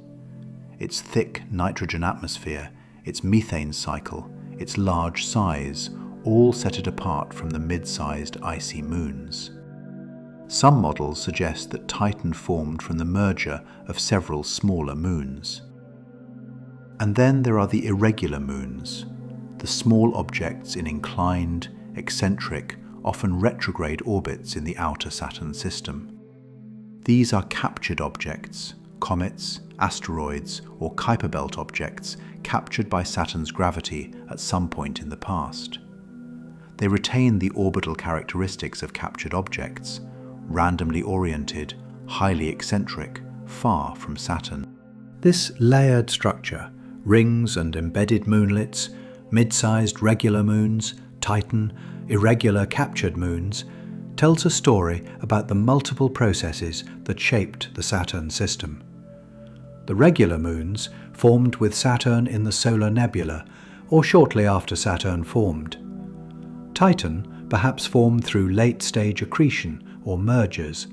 Its thick nitrogen atmosphere, its methane cycle, its large size, all set it apart from the mid-sized icy moons. Some models suggest that Titan formed from the merger of several smaller moons. And then there are the irregular moons, the small objects in inclined, eccentric, often retrograde orbits in the outer Saturn system. These are captured objects, comets, asteroids, or Kuiper Belt objects captured by Saturn's gravity at some point in the past. They retain the orbital characteristics of captured objects, randomly oriented, highly eccentric, far from Saturn. This layered structure, rings and embedded moonlets, mid-sized regular moons, Titan, irregular captured moons, tells a story about the multiple processes that shaped the Saturn system. The regular moons formed with Saturn in the solar nebula, or shortly after Saturn formed. Titan perhaps formed through late-stage accretion or mergers.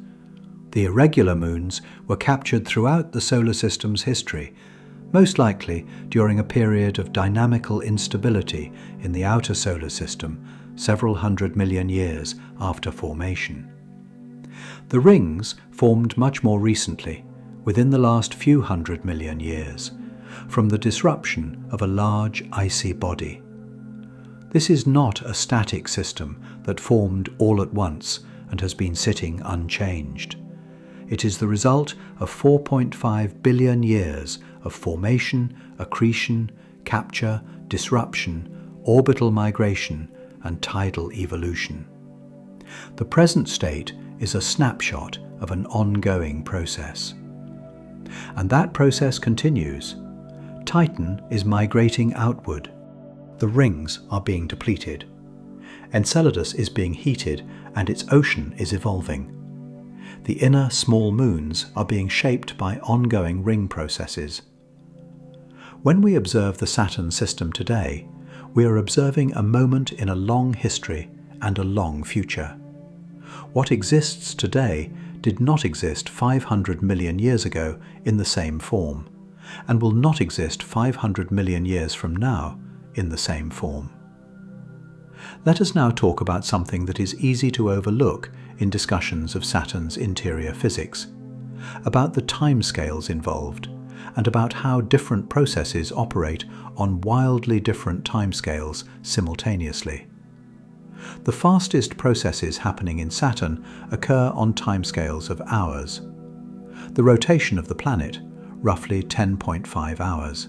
The irregular moons were captured throughout the solar system's history, most likely during a period of dynamical instability in the outer solar system several 100 million years after formation. The rings formed much more recently, within the last few 100 million years, from the disruption of a large icy body. This is not a static system that formed all at once and has been sitting unchanged. It is the result of 4.5 billion years of formation, accretion, capture, disruption, orbital migration, and tidal evolution. The present state is a snapshot of an ongoing process. And that process continues. Titan is migrating outward. The rings are being depleted. Enceladus is being heated and its ocean is evolving. The inner small moons are being shaped by ongoing ring processes. When we observe the Saturn system today, we are observing a moment in a long history and a long future. What exists today did not exist 500 million years ago in the same form, and will not exist 500 million years from now in the same form. Let us now talk about something that is easy to overlook in discussions of Saturn's interior physics, about the timescales involved, and about how different processes operate on wildly different timescales simultaneously. The fastest processes happening in Saturn occur on timescales of hours. The rotation of the planet, roughly 10.5 hours.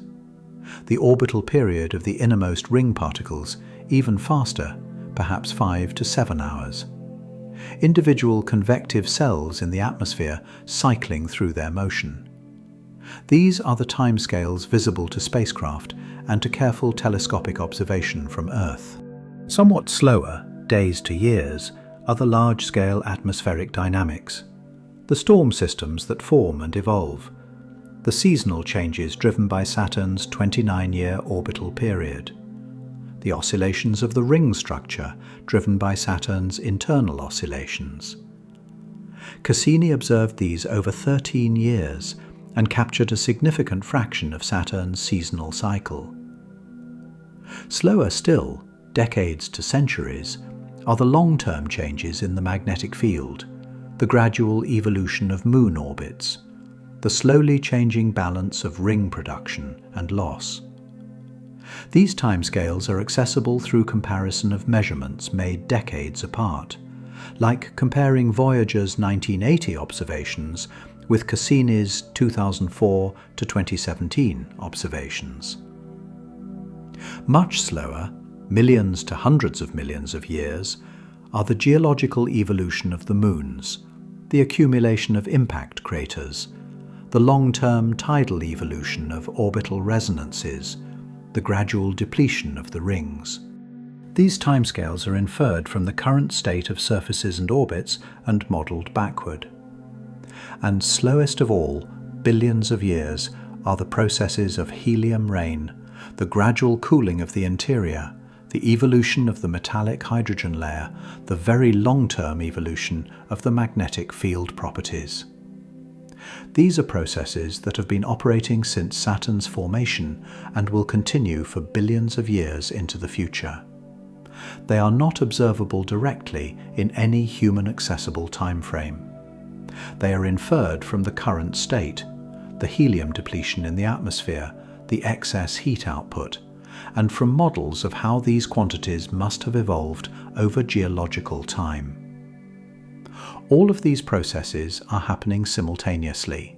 The orbital period of the innermost ring particles, even faster, perhaps 5 to 7 hours. Individual convective cells in the atmosphere cycling through their motion. These are the timescales visible to spacecraft and to careful telescopic observation from Earth. Somewhat slower, days to years, are the large-scale atmospheric dynamics, the storm systems that form and evolve, the seasonal changes driven by Saturn's 29-year orbital period, the oscillations of the ring structure driven by Saturn's internal oscillations. Cassini observed these over 13 years and captured a significant fraction of Saturn's seasonal cycle. Slower still, decades to centuries, are the long-term changes in the magnetic field, the gradual evolution of moon orbits, the slowly changing balance of ring production and loss. These timescales are accessible through comparison of measurements made decades apart, like comparing Voyager's 1980 observations with Cassini's 2004 to 2017 observations. Much slower, millions to hundreds of millions of years, are the geological evolution of the moons, the accumulation of impact craters, the long-term tidal evolution of orbital resonances, the gradual depletion of the rings. These timescales are inferred from the current state of surfaces and orbits and modelled backward. And slowest of all, billions of years, are the processes of helium rain, the gradual cooling of the interior, the evolution of the metallic hydrogen layer, the very long-term evolution of the magnetic field properties. These are processes that have been operating since Saturn's formation and will continue for billions of years into the future. They are not observable directly in any human-accessible time frame. They are inferred from the current state, the helium depletion in the atmosphere, the excess heat output, and from models of how these quantities must have evolved over geological time. All of these processes are happening simultaneously.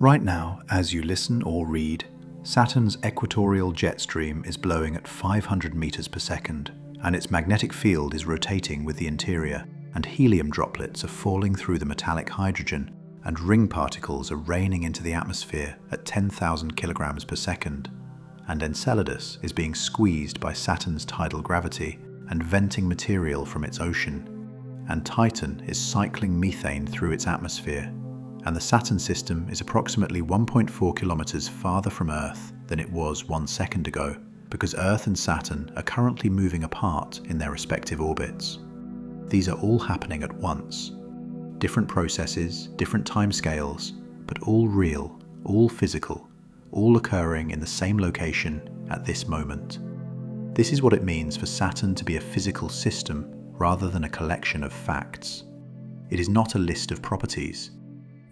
Right now, as you listen or read, Saturn's equatorial jet stream is blowing at 500 meters per second, and its magnetic field is rotating with the interior, and helium droplets are falling through the metallic hydrogen, and ring particles are raining into the atmosphere at 10,000 kilograms per second. And Enceladus is being squeezed by Saturn's tidal gravity and venting material from its ocean. And Titan is cycling methane through its atmosphere. And the Saturn system is approximately 1.4 kilometers farther from Earth than it was 1 second ago, because Earth and Saturn are currently moving apart in their respective orbits. These are all happening at once. Different processes, different timescales, but all real, all physical, all occurring in the same location at this moment. This is what it means for Saturn to be a physical system rather than a collection of facts. It is not a list of properties.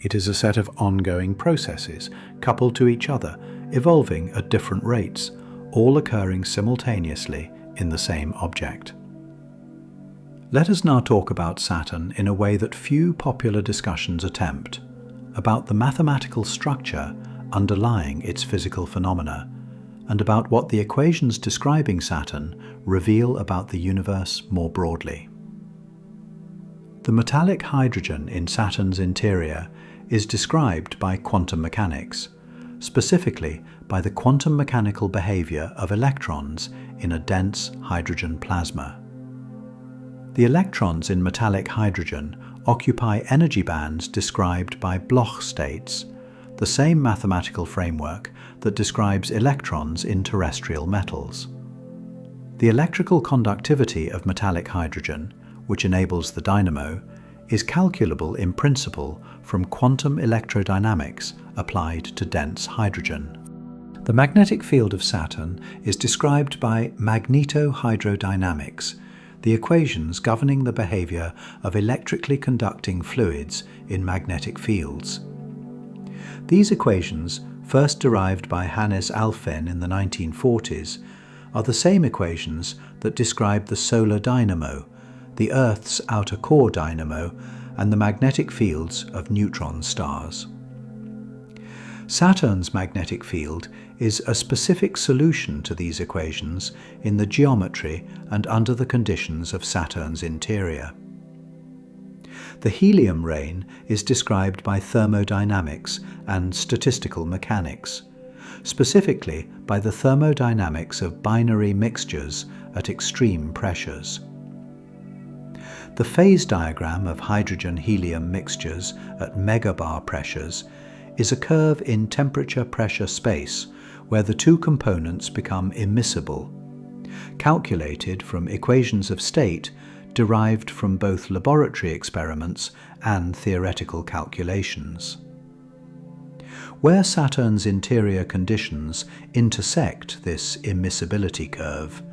It is a set of ongoing processes, coupled to each other, evolving at different rates, all occurring simultaneously in the same object. Let us now talk about Saturn in a way that few popular discussions attempt, about the mathematical structure underlying its physical phenomena, and about what the equations describing Saturn reveal about the universe more broadly. The metallic hydrogen in Saturn's interior is described by quantum mechanics, specifically by the quantum mechanical behavior of electrons in a dense hydrogen plasma. The electrons in metallic hydrogen occupy energy bands described by Bloch states, the same mathematical framework that describes electrons in terrestrial metals. The electrical conductivity of metallic hydrogen, which enables the dynamo, is calculable in principle from quantum electrodynamics applied to dense hydrogen. The magnetic field of Saturn is described by magnetohydrodynamics, the equations governing the behavior of electrically conducting fluids in magnetic fields. These equations, first derived by Hannes Alfvén in the 1940s, are the same equations that describe the solar dynamo, the Earth's outer core dynamo, and the magnetic fields of neutron stars. Saturn's magnetic field is a specific solution to these equations in the geometry and under the conditions of Saturn's interior. The helium rain is described by thermodynamics and statistical mechanics, specifically by the thermodynamics of binary mixtures at extreme pressures. The phase diagram of hydrogen-helium mixtures at megabar pressures is a curve in temperature-pressure space where the two components become immiscible, calculated from equations of state derived from both laboratory experiments and theoretical calculations. Where Saturn's interior conditions intersect this immiscibility curve,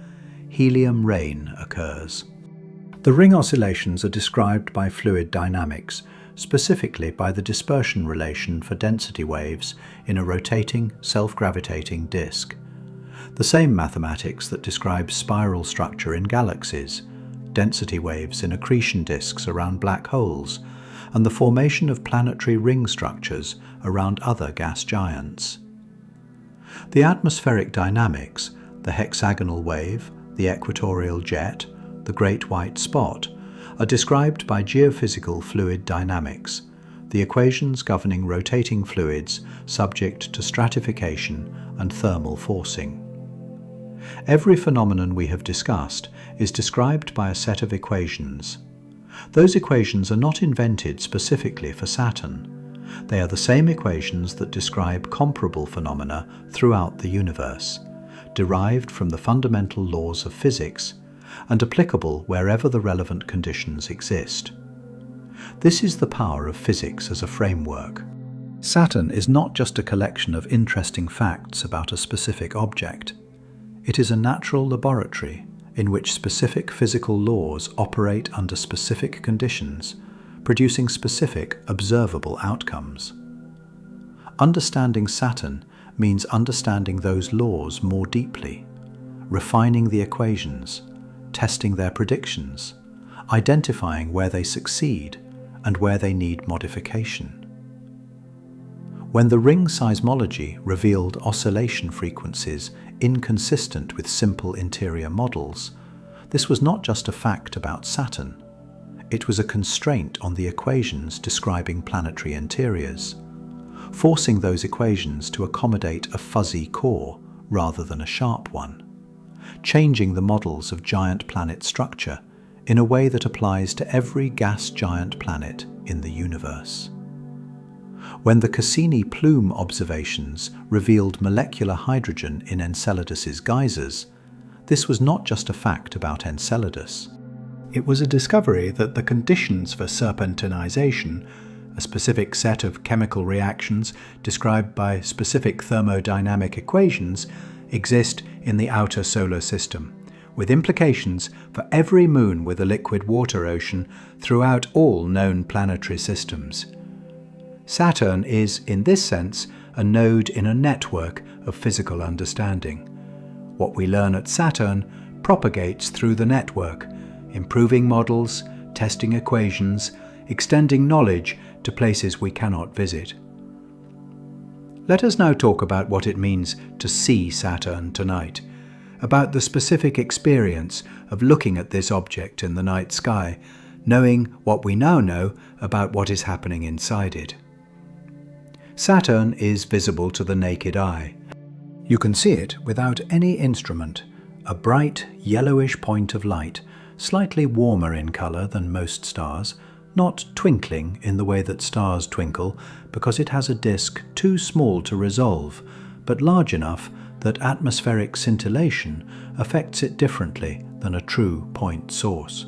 helium rain occurs. The ring oscillations are described by fluid dynamics, specifically by the dispersion relation for density waves in a rotating, self-gravitating disk. The same mathematics that describes spiral structure in galaxies, density waves in accretion disks around black holes, and the formation of planetary ring structures around other gas giants. The atmospheric dynamics, the hexagonal wave, the equatorial jet, the great white spot, are described by geophysical fluid dynamics, the equations governing rotating fluids subject to stratification and thermal forcing. Every phenomenon we have discussed is described by a set of equations. Those equations are not invented specifically for Saturn. They are the same equations that describe comparable phenomena throughout the universe, derived from the fundamental laws of physics, and applicable wherever the relevant conditions exist. This is the power of physics as a framework. Saturn is not just a collection of interesting facts about a specific object. It is a natural laboratory in which specific physical laws operate under specific conditions, producing specific observable outcomes. Understanding Saturn means understanding those laws more deeply, refining the equations, testing their predictions, identifying where they succeed and where they need modification. When the ring seismology revealed oscillation frequencies inconsistent with simple interior models, this was not just a fact about Saturn. It was a constraint on the equations describing planetary interiors, forcing those equations to accommodate a fuzzy core rather than a sharp one, changing the models of giant planet structure in a way that applies to every gas giant planet in the universe. When the Cassini plume observations revealed molecular hydrogen in Enceladus's geysers, this was not just a fact about Enceladus. It was a discovery that the conditions for serpentinization, a specific set of chemical reactions described by specific thermodynamic equations, exist in the outer solar system, with implications for every moon with a liquid water ocean throughout all known planetary systems. Saturn is, in this sense, a node in a network of physical understanding. What we learn at Saturn propagates through the network, improving models, testing equations, extending knowledge to places we cannot visit. Let us now talk about what it means to see Saturn tonight, about the specific experience of looking at this object in the night sky, knowing what we now know about what is happening inside it. Saturn is visible to the naked eye. You can see it without any instrument, a bright yellowish point of light, slightly warmer in colour than most stars, not twinkling in the way that stars twinkle because it has a disk too small to resolve, but large enough that atmospheric scintillation affects it differently than a true point source.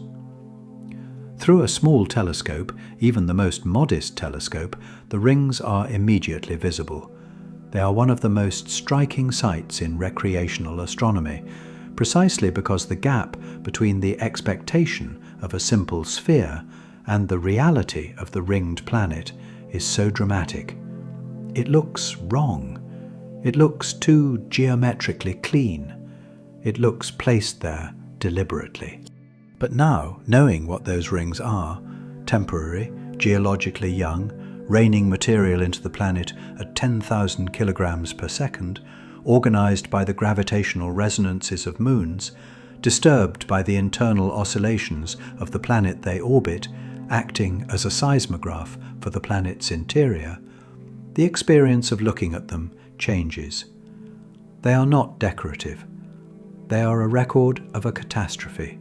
Through a small telescope, even the most modest telescope, the rings are immediately visible. They are one of the most striking sights in recreational astronomy, precisely because the gap between the expectation of a simple sphere and the reality of the ringed planet is so dramatic. It looks wrong. It looks too geometrically clean. It looks placed there deliberately. But now, knowing what those rings are, temporary, geologically young, raining material into the planet at 10,000 kilograms per second, organized by the gravitational resonances of moons, disturbed by the internal oscillations of the planet they orbit, acting as a seismograph for the planet's interior, the experience of looking at them changes. They are not decorative. They are a record of a catastrophe.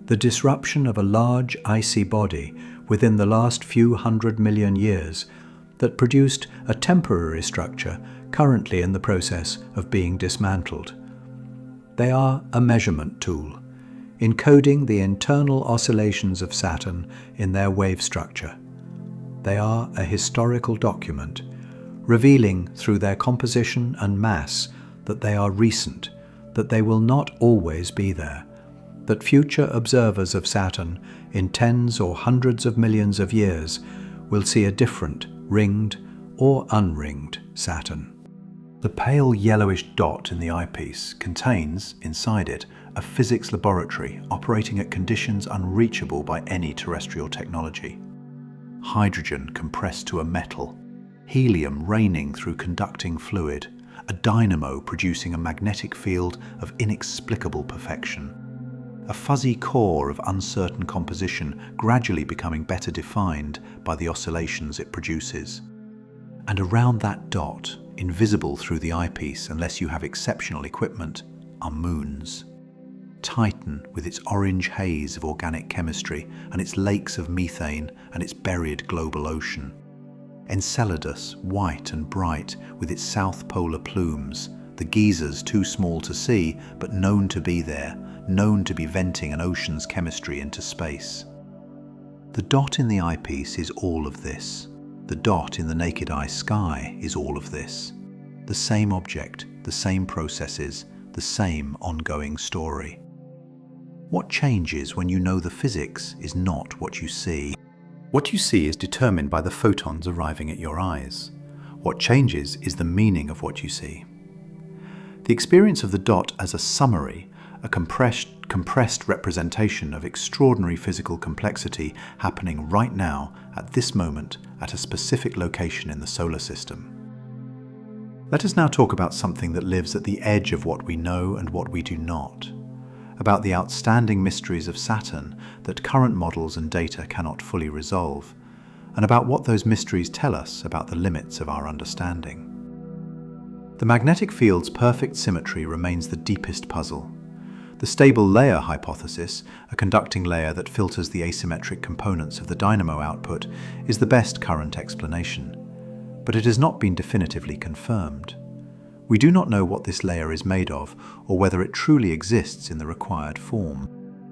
The disruption of a large icy body within the last few 100 million years that produced a temporary structure currently in the process of being dismantled. They are a measurement tool, encoding the internal oscillations of Saturn in their wave structure. They are a historical document, revealing through their composition and mass that they are recent, that they will not always be there, that future observers of Saturn in tens or hundreds of millions of years will see a different, ringed or unringed Saturn. The pale yellowish dot in the eyepiece contains, inside it, a physics laboratory operating at conditions unreachable by any terrestrial technology. Hydrogen compressed to a metal, helium raining through conducting fluid, a dynamo producing a magnetic field of inexplicable perfection. A fuzzy core of uncertain composition gradually becoming better defined by the oscillations it produces. And around that dot, invisible through the eyepiece unless you have exceptional equipment, are moons. Titan with its orange haze of organic chemistry and its lakes of methane and its buried global ocean. Enceladus, white and bright with its south polar plumes, the geysers too small to see but known to be there, known to be venting an ocean's chemistry into space. The dot in the eyepiece is all of this. The dot in the naked eye sky is all of this. The same object, the same processes, the same ongoing story. What changes when you know the physics is not what you see? What you see is determined by the photons arriving at your eyes. What changes is the meaning of what you see. The experience of the dot as a summary, a compressed representation of extraordinary physical complexity happening right now, at this moment, at a specific location in the solar system. Let us now talk about something that lives at the edge of what we know and what we do not, about the outstanding mysteries of Saturn that current models and data cannot fully resolve, and about what those mysteries tell us about the limits of our understanding. The magnetic field's perfect symmetry remains the deepest puzzle. The stable layer hypothesis, a conducting layer that filters the asymmetric components of the dynamo output, is the best current explanation, but it has not been definitively confirmed. We do not know what this layer is made of, or whether it truly exists in the required form.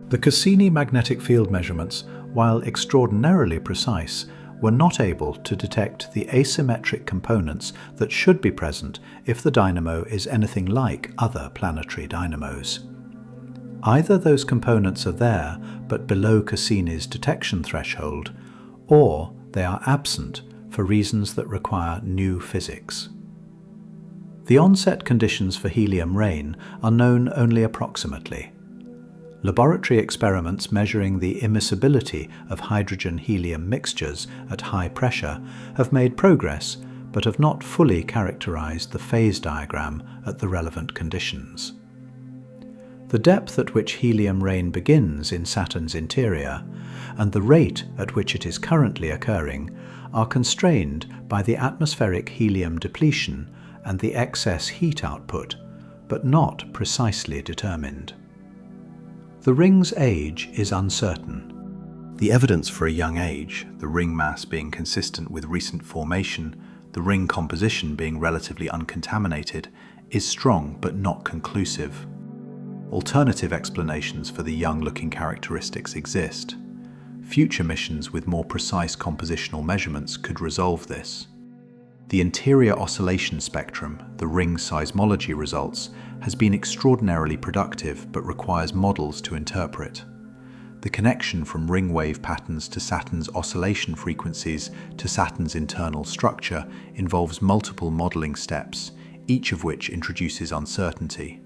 The Cassini magnetic field measurements, while extraordinarily precise, were not able to detect the asymmetric components that should be present if the dynamo is anything like other planetary dynamos. Either those components are there but below Cassini's detection threshold, or they are absent for reasons that require new physics. The onset conditions for helium rain are known only approximately. Laboratory experiments measuring the immiscibility of hydrogen-helium mixtures at high pressure have made progress, but have not fully characterized the phase diagram at the relevant conditions. The depth at which helium rain begins in Saturn's interior, and the rate at which it is currently occurring, are constrained by the atmospheric helium depletion and the excess heat output, but not precisely determined. The ring's age is uncertain. The evidence for a young age, the ring mass being consistent with recent formation, the ring composition being relatively uncontaminated, is strong but not conclusive. Alternative explanations for the young-looking characteristics exist. Future missions with more precise compositional measurements could resolve this. The interior oscillation spectrum, the ring seismology results, has been extraordinarily productive but requires models to interpret. The connection from ring wave patterns to Saturn's oscillation frequencies to Saturn's internal structure involves multiple modeling steps, each of which introduces uncertainty.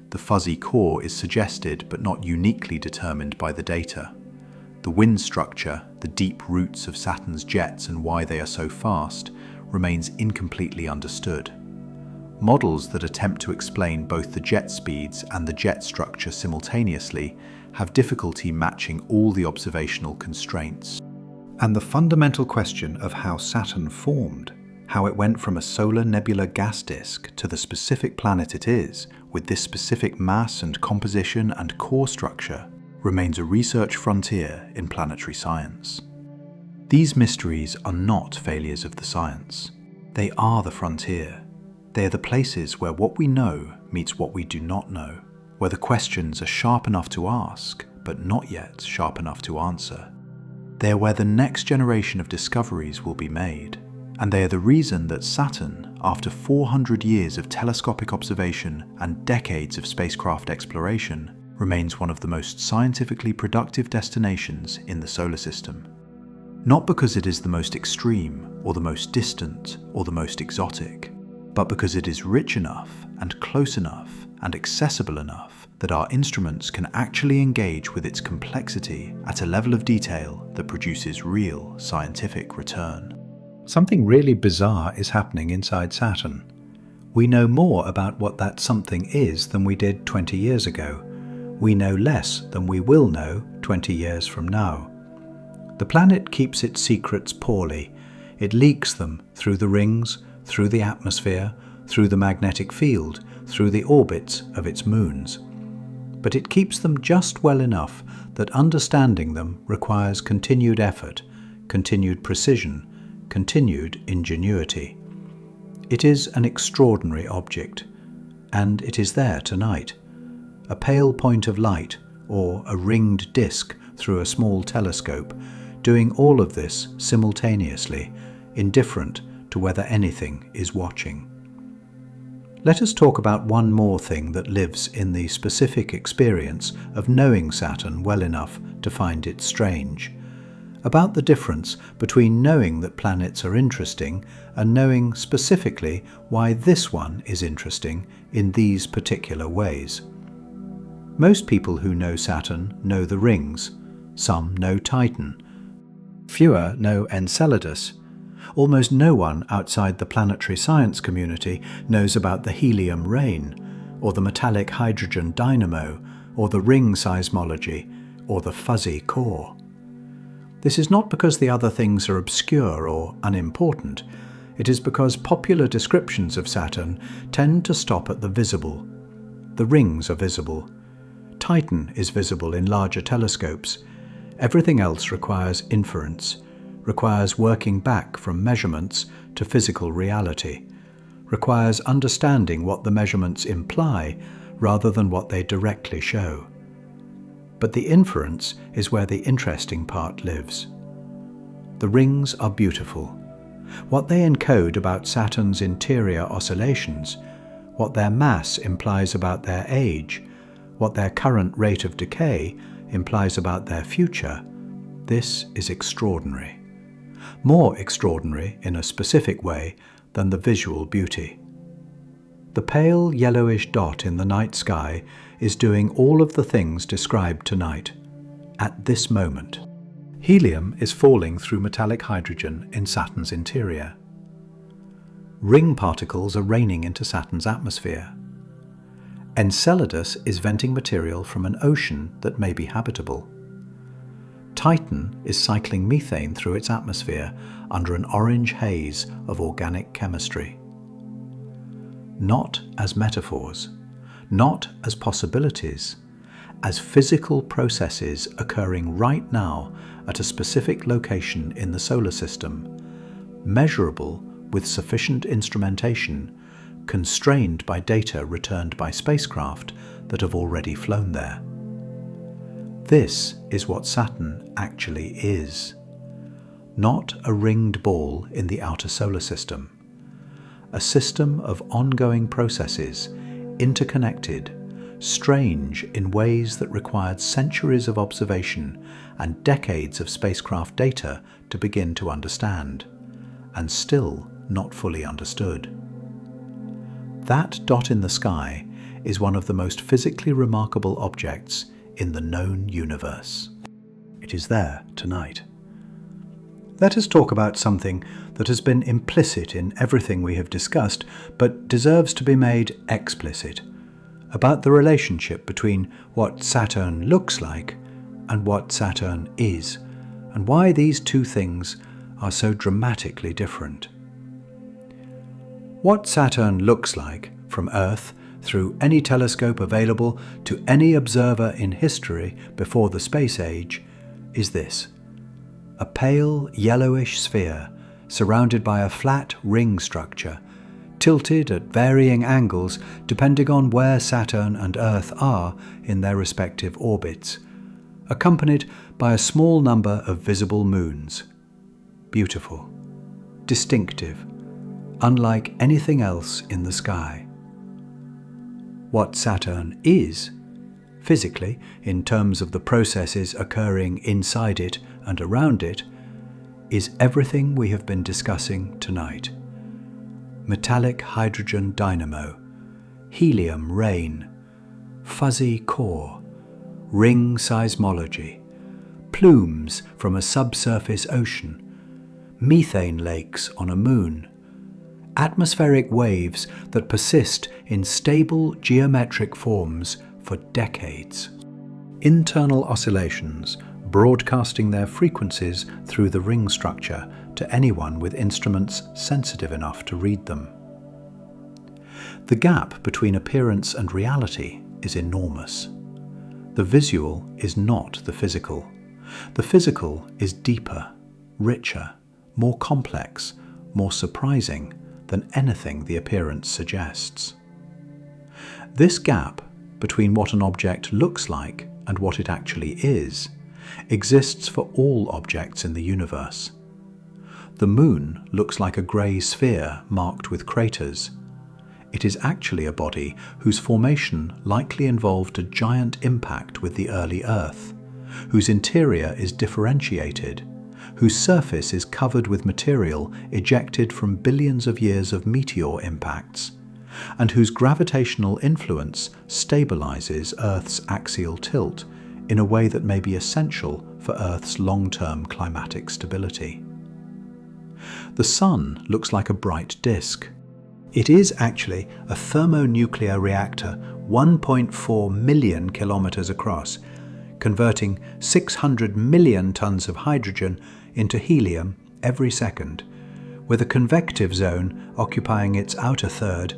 The fuzzy core is suggested but not uniquely determined by the data. The wind structure, the deep roots of Saturn's jets and why they are so fast, remains incompletely understood. Models that attempt to explain both the jet speeds and the jet structure simultaneously have difficulty matching all the observational constraints. And the fundamental question of how Saturn formed, how it went from a solar nebula gas disk to the specific planet it is, with this specific mass and composition and core structure, remains a research frontier in planetary science. These mysteries are not failures of the science. They are the frontier. They are the places where what we know meets what we do not know, where the questions are sharp enough to ask, but not yet sharp enough to answer. They are where the next generation of discoveries will be made, and they are the reason that Saturn, after 400 years of telescopic observation and decades of spacecraft exploration, remains one of the most scientifically productive destinations in the solar system. Not because it is the most extreme, or the most distant, or the most exotic, but because it is rich enough, and close enough, and accessible enough that our instruments can actually engage with its complexity at a level of detail that produces real scientific return. Something really bizarre is happening inside Saturn. We know more about what that something is than we did 20 years ago. We know less than we will know 20 years from now. The planet keeps its secrets poorly. It leaks them through the rings, through the atmosphere, through the magnetic field, through the orbits of its moons. But it keeps them just well enough that understanding them requires continued effort, continued precision, continued ingenuity. It is an extraordinary object, and it is there tonight. A pale point of light, or a ringed disk through a small telescope, doing all of this simultaneously, indifferent to whether anything is watching. Let us talk about one more thing that lives in the specific experience of knowing Saturn well enough to find it strange. About the difference between knowing that planets are interesting and knowing specifically why this one is interesting in these particular ways. Most people who know Saturn know the rings. Some know Titan. Fewer know Enceladus. Almost no one outside the planetary science community knows about the helium rain, or the metallic hydrogen dynamo, or the ring seismology, or the fuzzy core. This is not because the other things are obscure or unimportant. It is because popular descriptions of Saturn tend to stop at the visible. The rings are visible. Titan is visible in larger telescopes. Everything else requires inference, requires working back from measurements to physical reality, requires understanding what the measurements imply rather than what they directly show. But the inference is where the interesting part lives. The rings are beautiful. What they encode about Saturn's interior oscillations, what their mass implies about their age, what their current rate of decay implies about their future, this is extraordinary. More extraordinary in a specific way than the visual beauty. The pale yellowish dot in the night sky is doing all of the things described tonight, at this moment. Helium is falling through metallic hydrogen in Saturn's interior. Ring particles are raining into Saturn's atmosphere. Enceladus is venting material from an ocean that may be habitable. Titan is cycling methane through its atmosphere under an orange haze of organic chemistry. Not as metaphors, not as possibilities, as physical processes occurring right now at a specific location in the solar system, measurable with sufficient instrumentation, constrained by data returned by spacecraft that have already flown there. This is what Saturn actually is. Not a ringed ball in the outer solar system. A system of ongoing processes, interconnected, strange in ways that required centuries of observation and decades of spacecraft data to begin to understand, and still not fully understood. That dot in the sky is one of the most physically remarkable objects in the known universe. It is there tonight. Let us talk about something that has been implicit in everything we have discussed, but deserves to be made explicit, about the relationship between what Saturn looks like and what Saturn is, and why these two things are so dramatically different. What Saturn looks like from Earth through any telescope available to any observer in history before the space age is this: a pale yellowish sphere surrounded by a flat ring structure, tilted at varying angles depending on where Saturn and Earth are in their respective orbits, accompanied by a small number of visible moons. Beautiful, distinctive, unlike anything else in the sky. What Saturn is, physically, in terms of the processes occurring inside it and around it, is everything we have been discussing tonight. Metallic hydrogen dynamo, helium rain, fuzzy core, ring seismology, plumes from a subsurface ocean, methane lakes on a moon, atmospheric waves that persist in stable geometric forms for decades. Internal oscillations broadcasting their frequencies through the ring structure to anyone with instruments sensitive enough to read them. The gap between appearance and reality is enormous. The visual is not the physical. The physical is deeper, richer, more complex, more surprising than anything the appearance suggests. This gap between what an object looks like and what it actually is exists for all objects in the universe. The moon looks like a grey sphere marked with craters. It is actually a body whose formation likely involved a giant impact with the early Earth, whose interior is differentiated, whose surface is covered with material ejected from billions of years of meteor impacts, and whose gravitational influence stabilizes Earth's axial tilt in a way that may be essential for Earth's long-term climatic stability. The Sun looks like a bright disk. It is actually a thermonuclear reactor 1.4 million kilometers across, converting 600 million tons of hydrogen into helium every second, with a convective zone occupying its outer third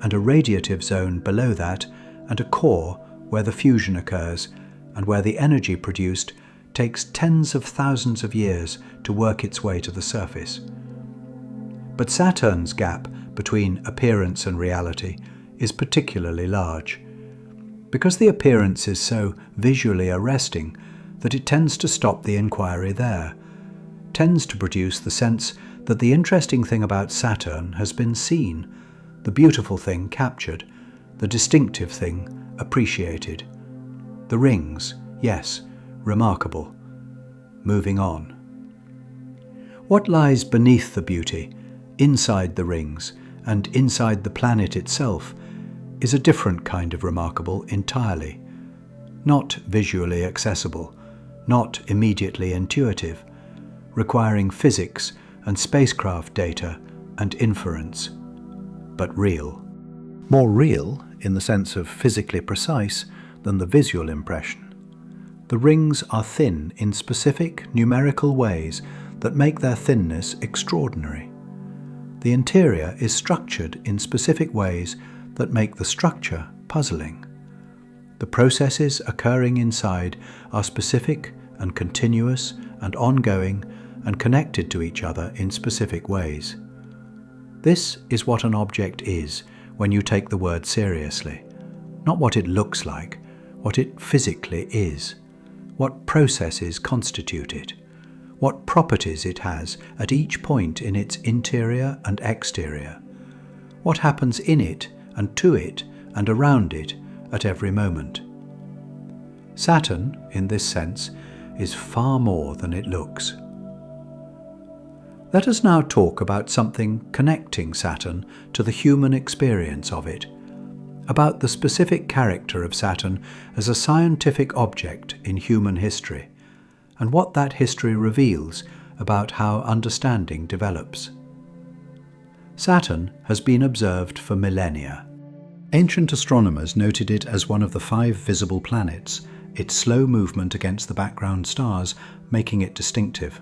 and a radiative zone below that, and a core where the fusion occurs and where the energy produced takes tens of thousands of years to work its way to the surface. But Saturn's gap between appearance and reality is particularly large, because the appearance is so visually arresting that it tends to stop the inquiry there, tends to produce the sense that the interesting thing about Saturn has been seen, the beautiful thing captured, the distinctive thing appreciated. The rings, yes, remarkable. Moving on. What lies beneath the beauty, inside the rings, and inside the planet itself, is a different kind of remarkable entirely. Not visually accessible, not immediately intuitive, requiring physics and spacecraft data and inference, but real. More real in the sense of physically precise than the visual impression. The rings are thin in specific numerical ways that make their thinness extraordinary. The interior is structured in specific ways that make the structure puzzling. The processes occurring inside are specific and continuous and ongoing and connected to each other in specific ways. This is what an object is when you take the word seriously, not what it looks like, what it physically is, what processes constitute it, what properties it has at each point in its interior and exterior, what happens in it and to it and around it at every moment. Saturn, in this sense, is far more than it looks. Let us now talk about something connecting Saturn to the human experience of it, about the specific character of Saturn as a scientific object in human history, and what that history reveals about how understanding develops. Saturn has been observed for millennia. Ancient astronomers noted it as one of the 5 visible planets, its slow movement against the background stars making it distinctive.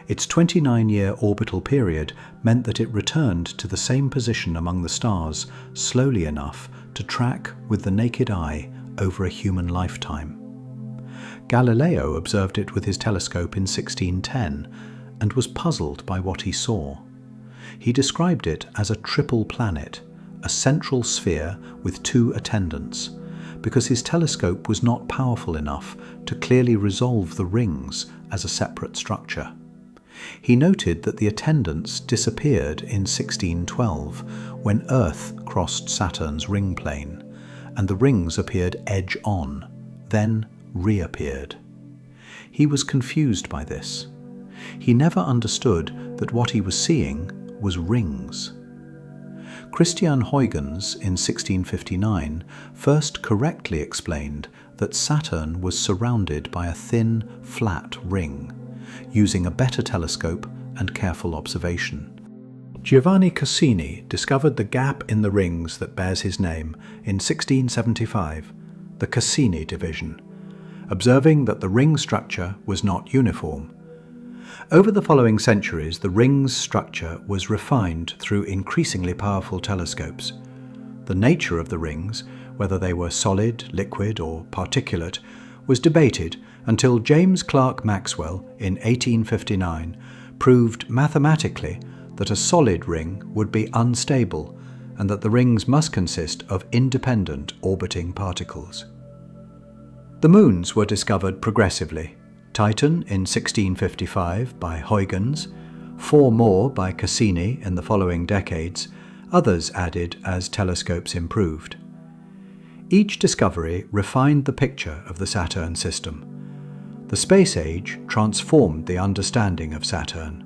Its 29-year orbital period meant that it returned to the same position among the stars slowly enough to track with the naked eye over a human lifetime. Galileo observed it with his telescope in 1610 and was puzzled by what he saw. He described it as a triple planet, a central sphere with 2 attendants, because his telescope was not powerful enough to clearly resolve the rings as a separate structure. He noted that the attendants disappeared in 1612 when Earth crossed Saturn's ring plane, and the rings appeared edge-on, then reappeared. He was confused by this. He never understood that what he was seeing was rings. Christian Huygens in 1659 first correctly explained that Saturn was surrounded by a thin, flat ring, using a better telescope and careful observation. Giovanni Cassini discovered the gap in the rings that bears his name in 1675, the Cassini division, observing that the ring structure was not uniform. Over the following centuries, the ring's structure was refined through increasingly powerful telescopes. The nature of the rings, whether they were solid, liquid, or particulate, was debated until James Clerk Maxwell in 1859 proved mathematically that a solid ring would be unstable and that the rings must consist of independent orbiting particles. The moons were discovered progressively. Titan in 1655 by Huygens, 4 more by Cassini in the following decades, others added as telescopes improved. Each discovery refined the picture of the Saturn system. The space age transformed the understanding of Saturn.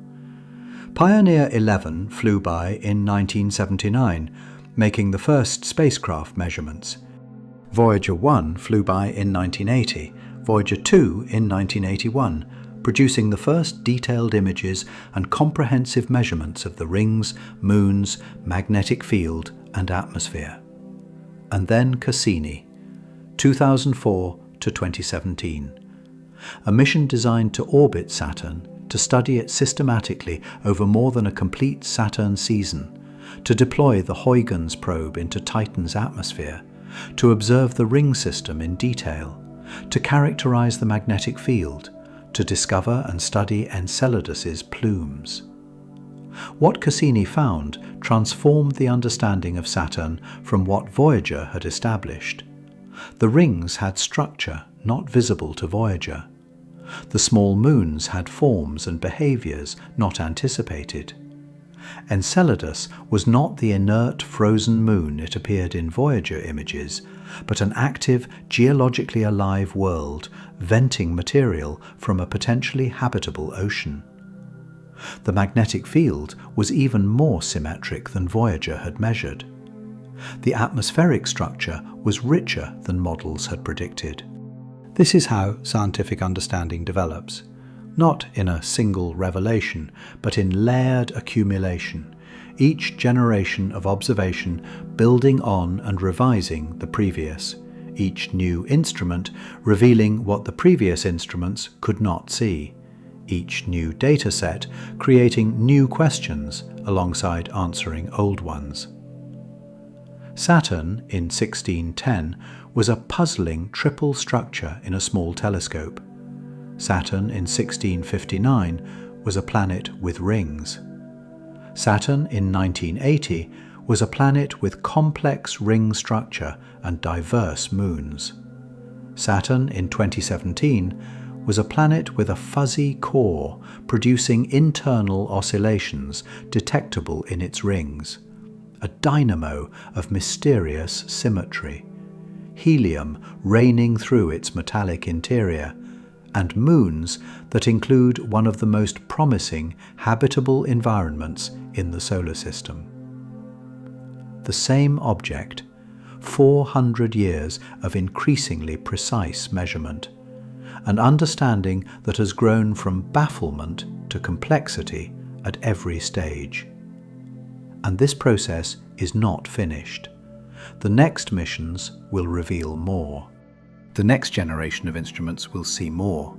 Pioneer 11 flew by in 1979, making the first spacecraft measurements. Voyager 1 flew by in 1980, Voyager 2 in 1981, producing the first detailed images and comprehensive measurements of the rings, moons, magnetic field and atmosphere. And then Cassini, 2004 to 2017. A mission designed to orbit Saturn, to study it systematically over more than a complete Saturn season, to deploy the Huygens probe into Titan's atmosphere, to observe the ring system in detail, to characterize the magnetic field, to discover and study Enceladus's plumes. What Cassini found transformed the understanding of Saturn from what Voyager had established. The rings had structure not visible to Voyager. The small moons had forms and behaviors not anticipated. Enceladus was not the inert frozen moon it appeared in Voyager images, but an active, geologically alive world venting material from a potentially habitable ocean. The magnetic field was even more symmetric than Voyager had measured. The atmospheric structure was richer than models had predicted. This is how scientific understanding develops, not in a single revelation, but in layered accumulation, each generation of observation building on and revising the previous, each new instrument revealing what the previous instruments could not see, each new data set creating new questions alongside answering old ones. Saturn, in 1610, was a puzzling triple structure in a small telescope. Saturn, in 1659, was a planet with rings. Saturn, in 1980, was a planet with complex ring structure and diverse moons. Saturn, in 2017, was a planet with a fuzzy core producing internal oscillations detectable in its rings, a dynamo of mysterious symmetry, helium raining through its metallic interior, and moons that include one of the most promising habitable environments in the solar system. The same object, 400 years of increasingly precise measurement, an understanding that has grown from bafflement to complexity at every stage. And this process is not finished. The next missions will reveal more. The next generation of instruments will see more.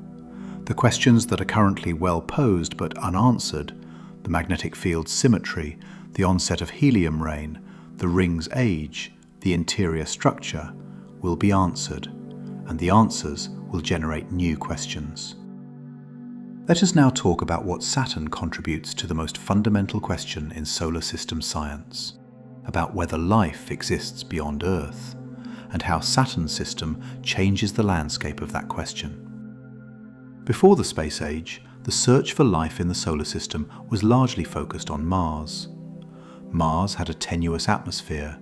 The questions that are currently well posed but unanswered, the magnetic field's symmetry, the onset of helium rain, the ring's age, the interior structure, will be answered, and the answers will generate new questions. Let us now talk about what Saturn contributes to the most fundamental question in solar system science, about whether life exists beyond Earth, and how Saturn's system changes the landscape of that question. Before the space age, the search for life in the solar system was largely focused on Mars. Mars had a tenuous atmosphere,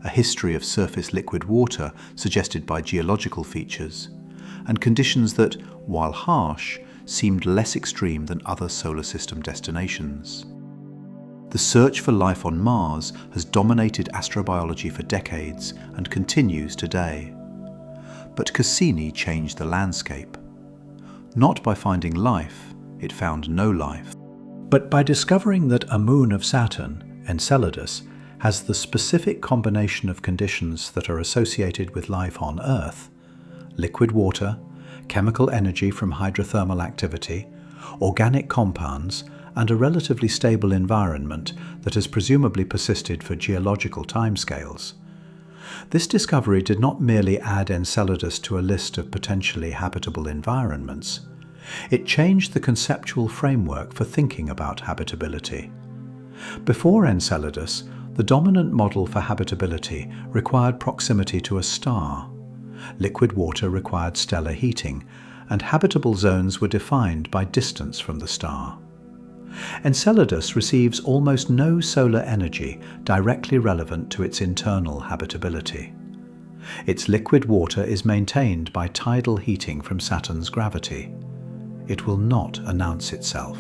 a history of surface liquid water suggested by geological features, and conditions that, while harsh, seemed less extreme than other solar system destinations. The search for life on Mars has dominated astrobiology for decades and continues today. But Cassini changed the landscape. Not by finding life, it found no life, but by discovering that a moon of Saturn, Enceladus, has the specific combination of conditions that are associated with life on Earth: liquid water, chemical energy from hydrothermal activity, organic compounds, and a relatively stable environment that has presumably persisted for geological timescales. This discovery did not merely add Enceladus to a list of potentially habitable environments. It changed the conceptual framework for thinking about habitability. Before Enceladus, the dominant model for habitability required proximity to a star. Liquid water required stellar heating, and habitable zones were defined by distance from the star. Enceladus receives almost no solar energy directly relevant to its internal habitability. Its liquid water is maintained by tidal heating from Saturn's gravity. It will not announce itself.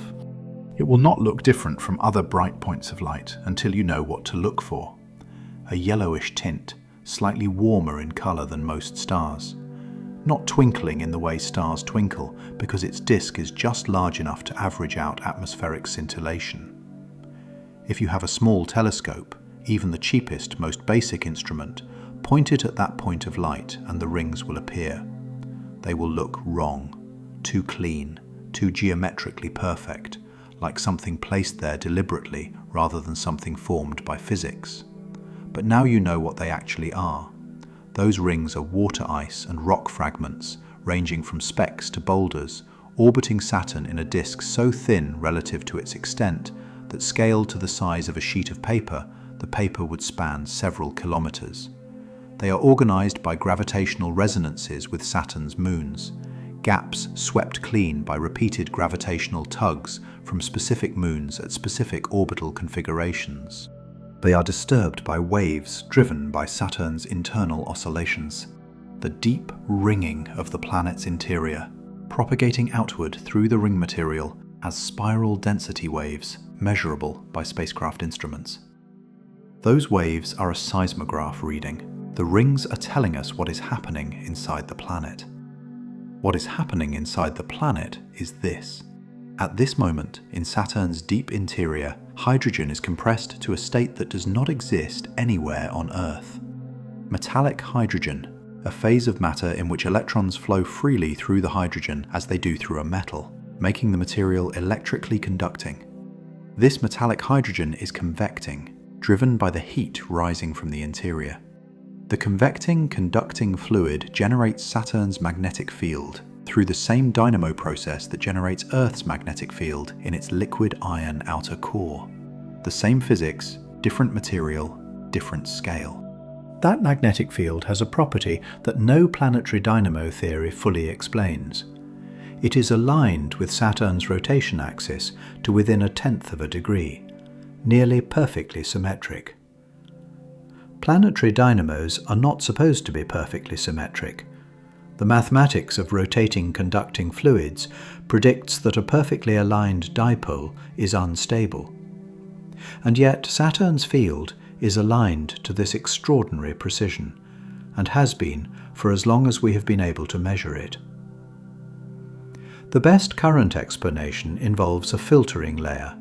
It will not look different from other bright points of light until you know what to look for. A yellowish tint, slightly warmer in colour than most stars. not twinkling in the way stars twinkle because its disk is just large enough to average out atmospheric scintillation. If you have a small telescope, even the cheapest, most basic instrument, point it at that point of light and the rings will appear. They will look wrong, too clean, too geometrically perfect, like something placed there deliberately rather than something formed by physics. But now you know what they actually are. Those rings are water ice and rock fragments, ranging from specks to boulders, orbiting Saturn in a disk so thin relative to its extent that scaled to the size of a sheet of paper, the paper would span several kilometers. They are organized by gravitational resonances with Saturn's moons, gaps swept clean by repeated gravitational tugs from specific moons at specific orbital configurations. They are disturbed by waves driven by Saturn's internal oscillations, the deep ringing of the planet's interior, propagating outward through the ring material as spiral density waves measurable by spacecraft instruments. Those waves are a seismograph reading. The rings are telling us what is happening inside the planet. What is happening inside the planet is this. At this moment, in Saturn's deep interior, hydrogen is compressed to a state that does not exist anywhere on Earth. Metallic hydrogen, a phase of matter in which electrons flow freely through the hydrogen as they do through a metal, making the material electrically conducting. This metallic hydrogen is convecting, driven by the heat rising from the interior. The convecting, conducting fluid generates Saturn's magnetic field through the same dynamo process that generates Earth's magnetic field in its liquid iron outer core. The same physics, different material, different scale. That magnetic field has a property that no planetary dynamo theory fully explains. It is aligned with Saturn's rotation axis to within 1/10 of a degree, nearly perfectly symmetric. Planetary dynamos are not supposed to be perfectly symmetric. The mathematics of rotating conducting fluids predicts that a perfectly aligned dipole is unstable. And yet Saturn's field is aligned to this extraordinary precision, and has been for as long as we have been able to measure it. The best current explanation involves a filtering layer,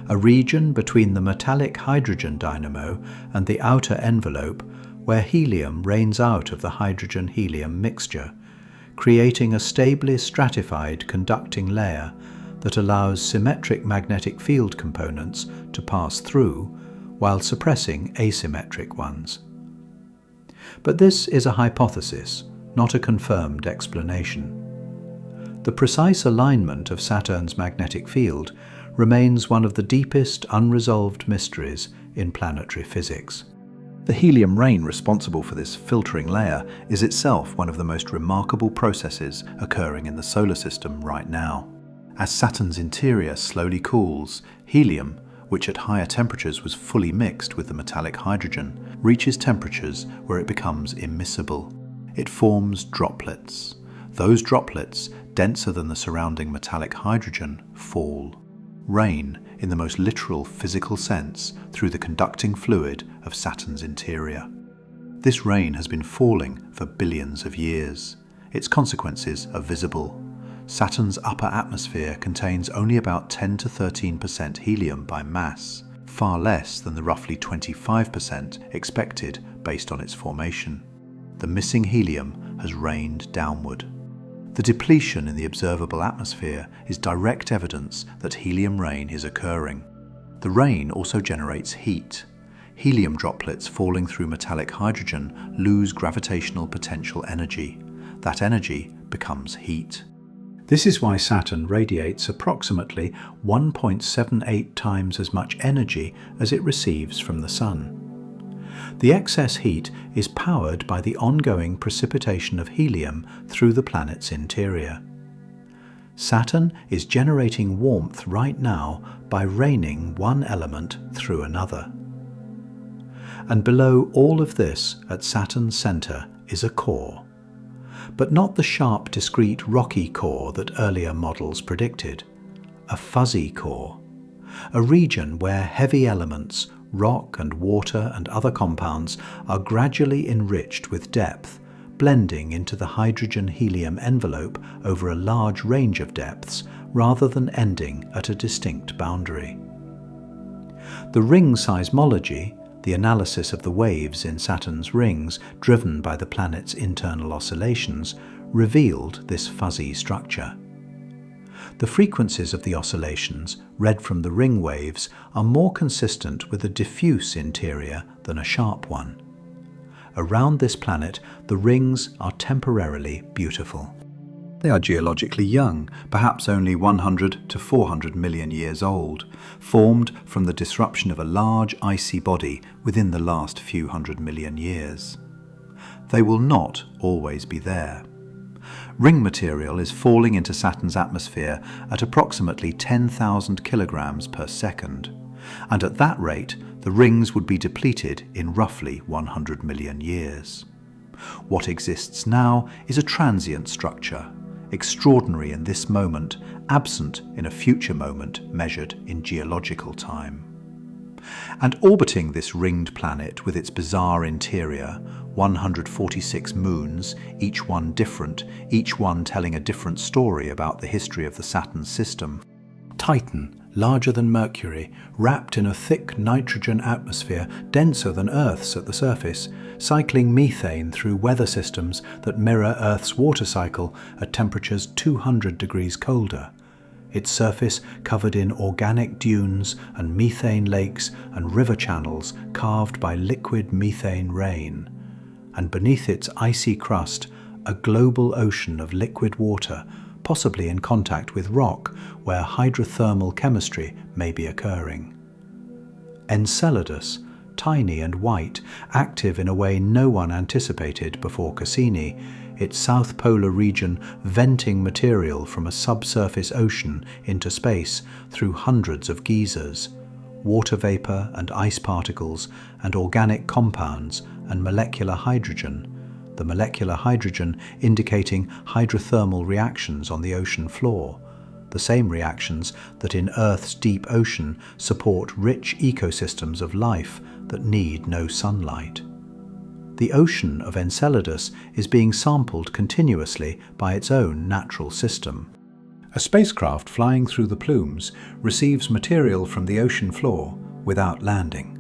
a region between the metallic hydrogen dynamo and the outer envelope where helium rains out of the hydrogen-helium mixture, creating a stably stratified conducting layer that allows symmetric magnetic field components to pass through while suppressing asymmetric ones. But this is a hypothesis, not a confirmed explanation. The precise alignment of Saturn's magnetic field remains one of the deepest unresolved mysteries in planetary physics. The helium rain responsible for this filtering layer is itself one of the most remarkable processes occurring in the solar system right now. As Saturn's interior slowly cools, helium, which at higher temperatures was fully mixed with the metallic hydrogen, reaches temperatures where it becomes immiscible. It forms droplets. Those droplets, denser than the surrounding metallic hydrogen, fall. Rain, in the most literal physical sense, through the conducting fluid of Saturn's interior. This rain has been falling for billions of years. Its consequences are visible. Saturn's upper atmosphere contains only about 10 to 13% helium by mass, far less than the roughly 25% expected based on its formation. The missing helium has rained downward. The depletion in the observable atmosphere is direct evidence that helium rain is occurring. The rain also generates heat. Helium droplets falling through metallic hydrogen lose gravitational potential energy. That energy becomes heat. This is why Saturn radiates approximately 1.78 times as much energy as it receives from the Sun. The excess heat is powered by the ongoing precipitation of helium through the planet's interior. Saturn is generating warmth right now by raining one element through another. And below all of this, at Saturn's center, is a core. But not the sharp, discrete, rocky core that earlier models predicted. A fuzzy core. A region where heavy elements, rock and water and other compounds, are gradually enriched with depth blending into the hydrogen-helium envelope over a large range of depths rather than ending at a distinct boundary. The ring seismology, the analysis of the waves in Saturn's rings driven by the planet's internal oscillations, revealed this fuzzy structure. The frequencies of the oscillations, read from the ring waves, are more consistent with a diffuse interior than a sharp one. Around this planet, the rings are temporarily beautiful. They are geologically young, perhaps only 100 to 400 million years old, formed from the disruption of a large icy body within the last few hundred million years. They will not always be there. Ring material is falling into Saturn's atmosphere at approximately 10,000 kilograms per second, and at that rate, the rings would be depleted in roughly 100 million years. What exists now is a transient structure, extraordinary in this moment, absent in a future moment measured in geological time. And orbiting this ringed planet with its bizarre interior, 146 moons, each one different, each one telling a different story about the history of the Saturn system. Titan, larger than Mercury, wrapped in a thick nitrogen atmosphere denser than Earth's at the surface, cycling methane through weather systems that mirror Earth's water cycle at temperatures 200 degrees colder. Its surface covered in organic dunes and methane lakes and river channels carved by liquid methane rain. And beneath its icy crust, a global ocean of liquid water, possibly in contact with rock, where hydrothermal chemistry may be occurring. Enceladus, tiny and white, active in a way no one anticipated before Cassini, its south polar region venting material from a subsurface ocean into space through hundreds of geysers, water vapor and ice particles and organic compounds and molecular hydrogen, the molecular hydrogen indicating hydrothermal reactions on the ocean floor, the same reactions that in Earth's deep ocean support rich ecosystems of life that need no sunlight. The ocean of Enceladus is being sampled continuously by its own natural system. A spacecraft flying through the plumes receives material from the ocean floor without landing.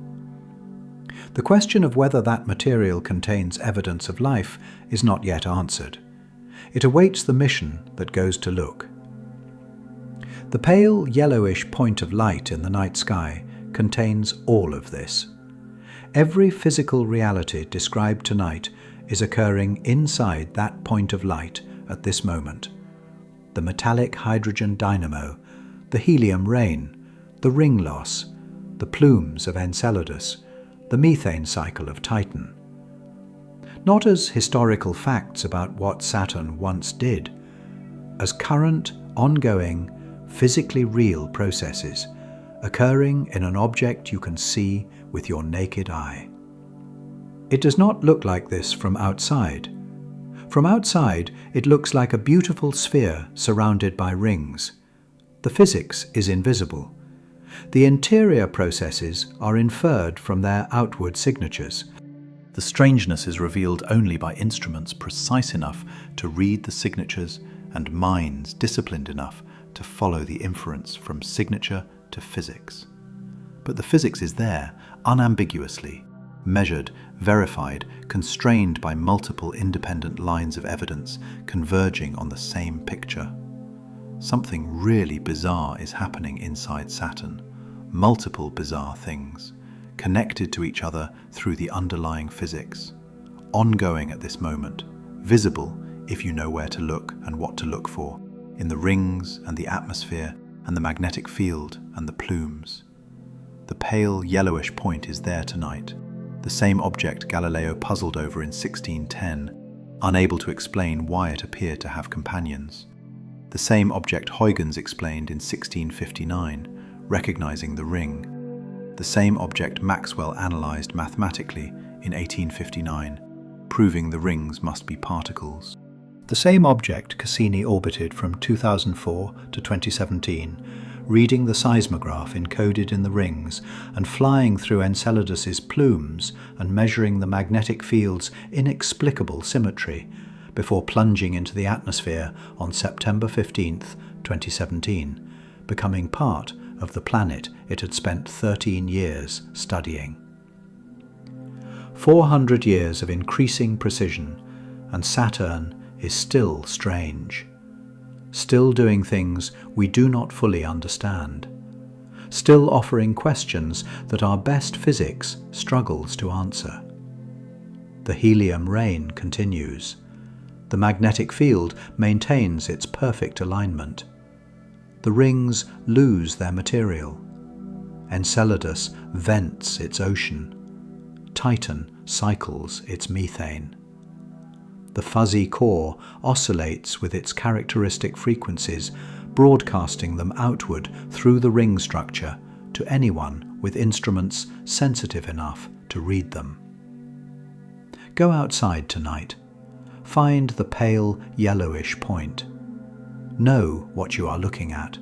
The question of whether that material contains evidence of life is not yet answered. It awaits the mission that goes to look. The pale yellowish point of light in the night sky contains all of this. Every physical reality described tonight is occurring inside that point of light at this moment. The metallic hydrogen dynamo, the helium rain, the ring loss, the plumes of Enceladus, the methane cycle of Titan. Not as historical facts about what Saturn once did, as current, ongoing, physically real processes occurring in an object you can see with your naked eye. It does not look like this from outside. From outside, it looks like a beautiful sphere surrounded by rings. The physics is invisible. The interior processes are inferred from their outward signatures. The strangeness is revealed only by instruments precise enough to read the signatures and minds disciplined enough to follow the inference from signature to physics. But the physics is there, unambiguously, measured, verified, constrained by multiple independent lines of evidence converging on the same picture. Something really bizarre is happening inside Saturn. Multiple bizarre things, connected to each other through the underlying physics, ongoing at this moment, visible if you know where to look and what to look for, in the rings and the atmosphere and the magnetic field and the plumes. The pale yellowish point is there tonight, the same object Galileo puzzled over in 1610, unable to explain why it appeared to have companions. The same object Huygens explained in 1659, recognizing the ring. The same object Maxwell analyzed mathematically in 1859, proving the rings must be particles. The same object Cassini orbited from 2004 to 2017, reading the seismograph encoded in the rings and flying through Enceladus's plumes and measuring the magnetic field's inexplicable symmetry before plunging into the atmosphere on September 15th, 2017, becoming part of the planet it had spent 13 years studying. 400 years of increasing precision, and Saturn is still strange. Still doing things we do not fully understand. Still offering questions that our best physics struggles to answer. The helium rain continues. The magnetic field maintains its perfect alignment. The rings lose their material. Enceladus vents its ocean. Titan cycles its methane. The fuzzy core oscillates with its characteristic frequencies, broadcasting them outward through the ring structure to anyone with instruments sensitive enough to read them. Go outside tonight. Find the pale yellowish point. Know what you are looking at.